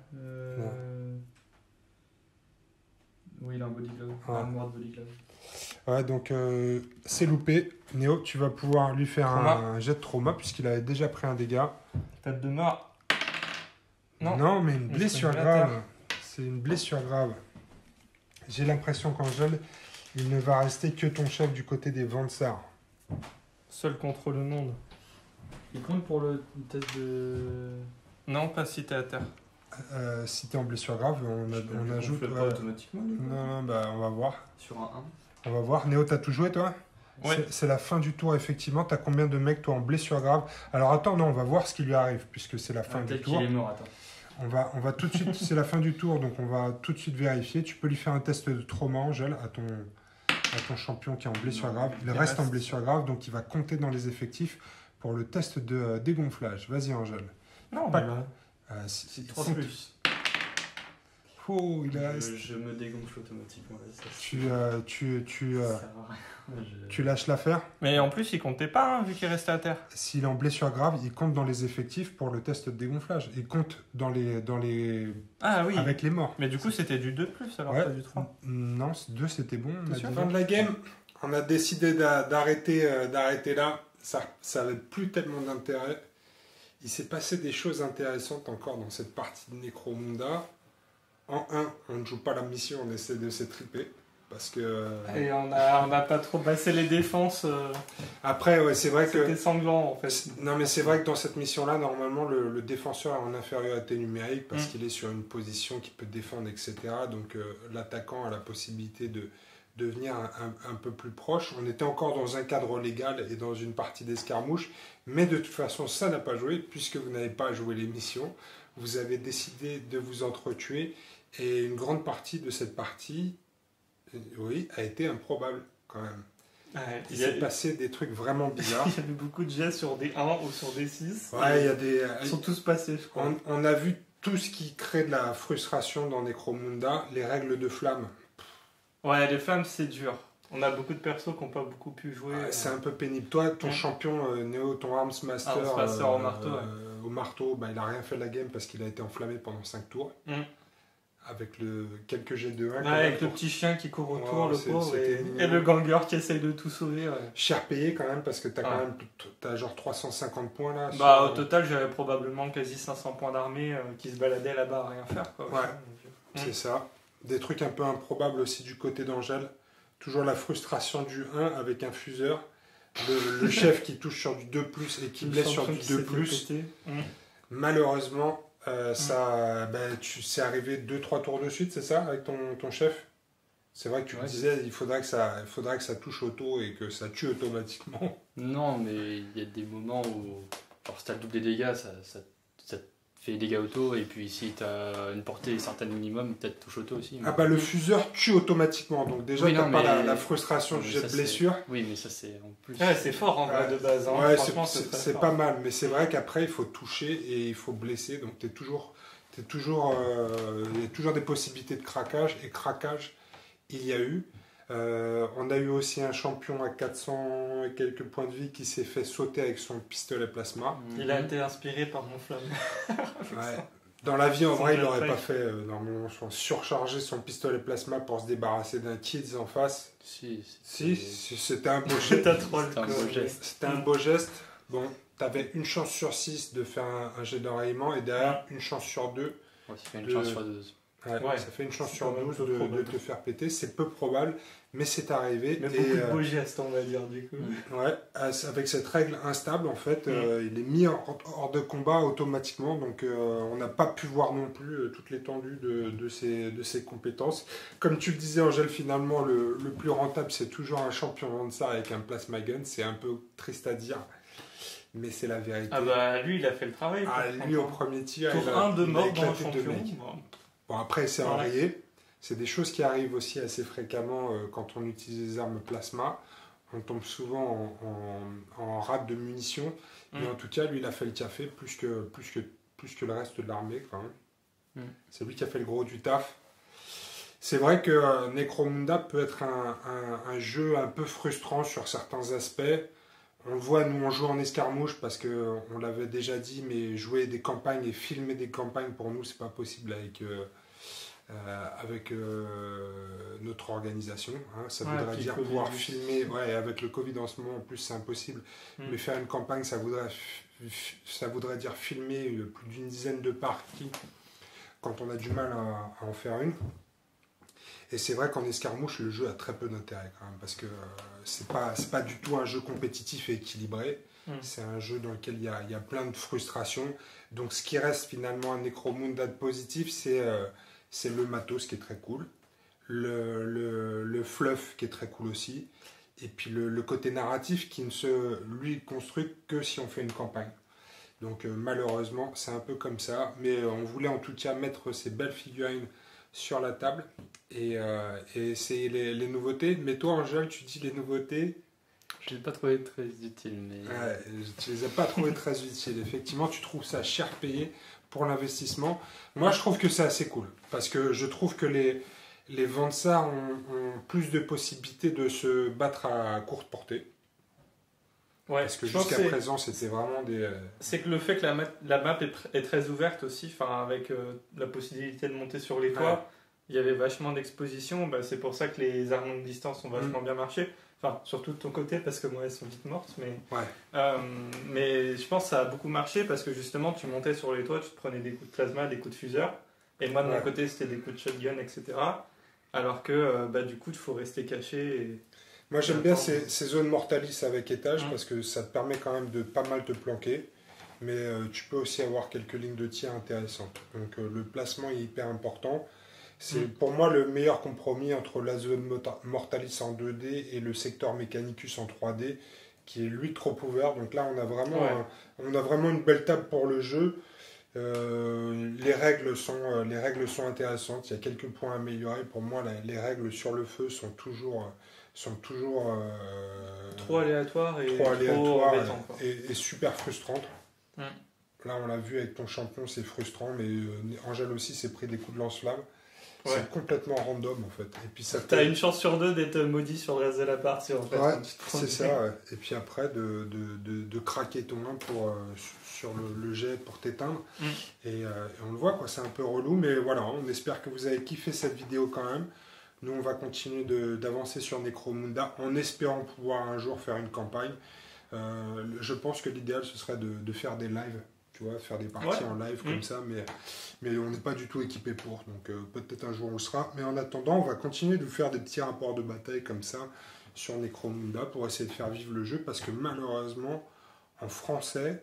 Oui, il a un body glove. Ouais. Un noir de body glove. Ouais, donc c'est loupé. Néo, tu vas pouvoir lui faire Trauma. un jet de trauma puisqu'il avait déjà pris un dégât. Tête de mort. Non. mais une Mais blessure c'est une latte. grave. C'est une blessure grave. J'ai l'impression qu'Angèle, il ne va rester que ton chef du côté des Vansar. Seul contre le monde. Il compte pour le test de. Non, pas si t'es à terre. Si t'es en blessure grave, on ajoute. Le Ouais. pas automatiquement du coup. Non, bah on va voir. Sur un 1. On va voir. Néo, t'as tout joué toi? Ouais. C'est la fin du tour, effectivement. T'as combien de mecs, toi, en blessure grave? Alors attends, non, on va voir ce qui lui arrive, puisque c'est la fin du Peut-être tour. qu'il est mort, attends. On va tout de suite, c'est la fin du tour, donc on va tout de suite vérifier. Tu peux lui faire un test de trauma, Angèle, à ton champion qui est en blessure Non, grave. Il il reste en reste. blessure grave, donc il va compter dans les effectifs pour le test de dégonflage. Vas-y, Angèle. Non, Pas- mais là. C'est 3 si- plus. Oh, il reste. Je me dégonfle automatiquement. Là, ça, Tu ça sert à rien. tu lâches l'affaire. Mais en plus, il comptait pas, hein, vu qu'il restait à terre. S'il est en blessure grave, il compte dans les effectifs pour le test de dégonflage. Il compte dans les Ah oui. avec les morts. Mais du coup, c'était du 2 de plus, alors Ouais. pas du 3. Non, 2 c'était bon. T'es sûr Fin de la game, on a décidé d'arrêter là. Ça n'avait plus tellement d'intérêt. Il s'est passé des choses intéressantes encore dans cette partie de Necromunda. En 1, on ne joue pas la mission, on essaie de s'étriper. Parce que. Et on a pas trop passé les défenses. Après, ouais, c'est vrai que. C'était sanglant, en fait. Non, mais c'est vrai que dans cette mission-là, normalement, le défenseur est en infériorité numérique parce Mm. qu'il est sur une position qui peut défendre, etc. Donc, l'attaquant a la possibilité de venir un peu plus proche. On était encore dans un cadre légal et dans une partie d'escarmouche, mais de toute façon, ça n'a pas joué puisque vous n'avez pas joué les missions. Vous avez décidé de vous entretuer et une grande partie de cette partie, oui, a été improbable quand même. Ouais, Il s'est passé des trucs vraiment bizarres. il y avait beaucoup de jets sur des 1 ou sur des 6. Ouais, il y a des. Ils sont tous passés, je crois. On a vu tout ce qui crée de la frustration dans Necromunda, les règles de flamme. Ouais, les femmes, c'est dur. On a beaucoup de persos qui n'ont pas beaucoup pu jouer. C'est un peu pénible. Toi, ton Mm. champion Néo, ton Arms Master, Arms Master au marteau, ouais. au marteau, bah, il a rien fait de la game parce qu'il a été enflammé pendant 5 tours. Mm. Avec quelques jets de 1. Ouais, avec le petit chien qui court autour, Ouais, le c'est- pauvre, c'était et mignon. le ganger qui essaye de tout sauver. Ouais. Cher payé quand même parce que t'as Ouais. quand même t'as genre 350 points là. Bah, sur- au total, j'avais probablement quasi 500 points d'armée qui se baladaient là-bas à rien faire. Quoi, Ouais. C'est ça. Des trucs un peu improbables aussi du côté d'Angèle. Toujours la frustration du 1 avec un fuseur. Le chef qui touche sur du 2+, et qui blesse sur du 2+. Malheureusement, c'est arrivé 2-3 tours de suite, c'est ça, avec ton chef? C'est vrai que tu me Ouais. disais, il faudrait que ça touche auto et que ça tue automatiquement. Non, mais il y a des moments où. Alors, si t'as le double des dégâts, ça te fait des dégâts auto, et puis si t'as une portée certaine minimum, peut-être touche auto aussi. mais- Ah bah le fuseur tue automatiquement, donc déjà Oui, t'as non, pas mais- la frustration Non, du mais jet ça, de c'est- blessure. Oui, mais ça c'est en plus. Ouais, c'est fort en vrai Ouais. de base. Hein. Ouais, Franchement, c'est très c'est fort. pas mal, mais c'est vrai qu'après il faut toucher et il faut blesser, donc il y a toujours des possibilités de craquage, et craquage il y a eu. On a eu aussi un champion à 400 et quelques points de vie qui s'est fait sauter avec son pistolet plasma. Il a été inspiré par mon flamme. Ouais. Dans la vie, en Son vrai, il jet n'aurait de pas fake. fait normalement, je pense, surcharger son pistolet plasma pour se débarrasser d'un kids en face. Si, Si, c'était un beau jet. T'as trop C'était un le beau coup. geste. C'était un beau geste. Bon, t'avais une chance sur 6 de faire un jet d'enrayement et derrière une chance sur 2. Ouais, ça fait une de- chance sur deux. Ouais. Ça fait une chance C'est sur quand même 12 peu de probable. te faire péter. C'est peu probable, mais c'est arrivé. Mais Et, beaucoup de beaux gestes, on va dire, du coup. ouais, avec cette règle instable, en fait, il est mis hors de combat automatiquement. Donc, on n'a pas pu voir non plus toute l'étendue de ses compétences. Comme tu le disais, Angèle, finalement, le plus rentable, c'est toujours un champion Vansa avec un plasma gun. C'est un peu triste à dire, mais c'est la vérité. Ah bah, lui, il a fait le travail. Ah, par lui, au contre, hein. premier tir, Tour il a 1 de mort dans le éclaté deux champion. mecs. Bon. Bon, après, c'est Ouais. enrayé. C'est des choses qui arrivent aussi assez fréquemment quand on utilise des armes plasma. On tombe souvent en rate de munitions. Mais en tout cas, lui, il a fait le café plus que le reste de l'armée, quand même. C'est lui qui a fait le gros du taf. C'est vrai que Necromunda peut être un jeu un peu frustrant sur certains aspects. On le voit, nous, on joue en escarmouche parce qu'on l'avait déjà dit, mais jouer des campagnes et filmer des campagnes, pour nous, c'est pas possible avec notre organisation. Hein. Ça Ouais, voudrait puis dire Covid pouvoir aussi. filmer, ouais, avec le Covid en ce moment, en plus, c'est impossible. Mais faire une campagne, ça voudrait dire filmer plus d'une dizaine de parties quand on a du mal à en faire une. Et c'est vrai qu'en escarmouche, le jeu a très peu d'intérêt quand même, parce que c'est pas du tout un jeu compétitif et équilibré. C'est un jeu dans lequel il y a plein de frustrations. Donc ce qui reste finalement un Necromunda de positif, c'est le matos qui est très cool, le fluff qui est très cool aussi, et puis le côté narratif qui ne se lui construit que si on fait une campagne. Donc malheureusement, c'est un peu comme ça, mais on voulait en tout cas mettre ces belles figurines sur la table et essayer les nouveautés. Mais toi, Angèle, tu dis les nouveautés. Je ne l'ai pas trouvé très utile, mais... Ouais, tu les as pas trouvées très utiles. Effectivement, tu trouves ça cher payé pour l'investissement. Moi, je trouve que c'est assez cool, parce que je trouve que les Vansa ont plus de possibilités de se battre à courte portée. Ouais, Parce que je pense jusqu'à que présent, c'était vraiment des... c'est que le fait que la map est très ouverte aussi, avec la possibilité de monter sur les toits, Ouais. il y avait vachement d'exposition. Bah, c'est pour ça que les armes longue distance ont vachement bien marché. Enfin, surtout de ton côté, parce que moi, elles sont vite mortes. Mais je pense que ça a beaucoup marché parce que justement, tu montais sur les toits, tu te prenais des coups de plasma, des coups de fuseur. Et moi, de mon côté, c'était des coups de shotgun, etc. Alors que du coup, il faut rester caché. Et... Moi, j'aime bien ces zones mortalis avec étage parce que ça te permet quand même de pas mal te planquer. Mais tu peux aussi avoir quelques lignes de tir intéressantes. Donc le placement est hyper important. C'est pour moi le meilleur compromis entre la zone mortalis en 2D et le secteur mechanicus en 3D qui est lui trop ouvert. Donc là, on a vraiment une belle table pour le jeu. Les règles sont intéressantes. Il y a quelques points à améliorer. Pour moi, les règles sur le feu sont toujours trop aléatoires et trop aléatoires embêtants, quoi. et super frustrantes. Là, on l'a vu avec ton champion, c'est frustrant, mais Angèle aussi s'est pris des coups de lance-flamme. Ouais. C'est complètement random en fait. Et puis ça T'as une chance sur 2 d'être maudit sur le reste de la partie en fait. Ouais, c'est ça. Ouais. Et puis après de craquer ton main sur le jet pour t'éteindre. Et on le voit quoi, c'est un peu relou, mais voilà, on espère que vous avez kiffé cette vidéo quand même. Nous on va continuer d'avancer sur Necromunda en espérant pouvoir un jour faire une campagne. Je pense que l'idéal ce serait de faire des lives. Tu vois, faire des parties en live comme ça, mais on n'est pas du tout équipé pour, donc peut-être un jour on le sera. Mais en attendant, on va continuer de vous faire des petits rapports de bataille comme ça sur Necromunda pour essayer de faire vivre le jeu, parce que malheureusement, en français,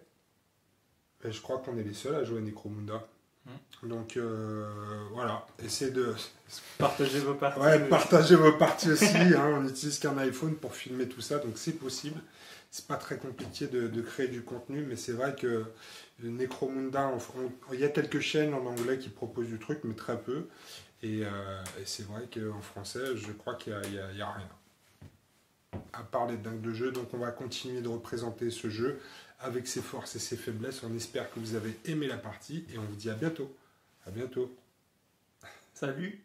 je crois qu'on est les seuls à jouer Necromunda. Donc voilà, essayez de... Partagez vos parties. Ouais, partagez vos parties aussi, hein, on n'utilise qu'un iPhone pour filmer tout ça, donc c'est possible. C'est pas très compliqué de créer du contenu, mais c'est vrai que Necromunda, il y a quelques chaînes en anglais qui proposent du truc, mais très peu. Et c'est vrai qu'en français, je crois qu'il n'y a rien. À part les dingues de jeu, donc on va continuer de représenter ce jeu avec ses forces et ses faiblesses. On espère que vous avez aimé la partie et on vous dit à bientôt. À bientôt. Salut.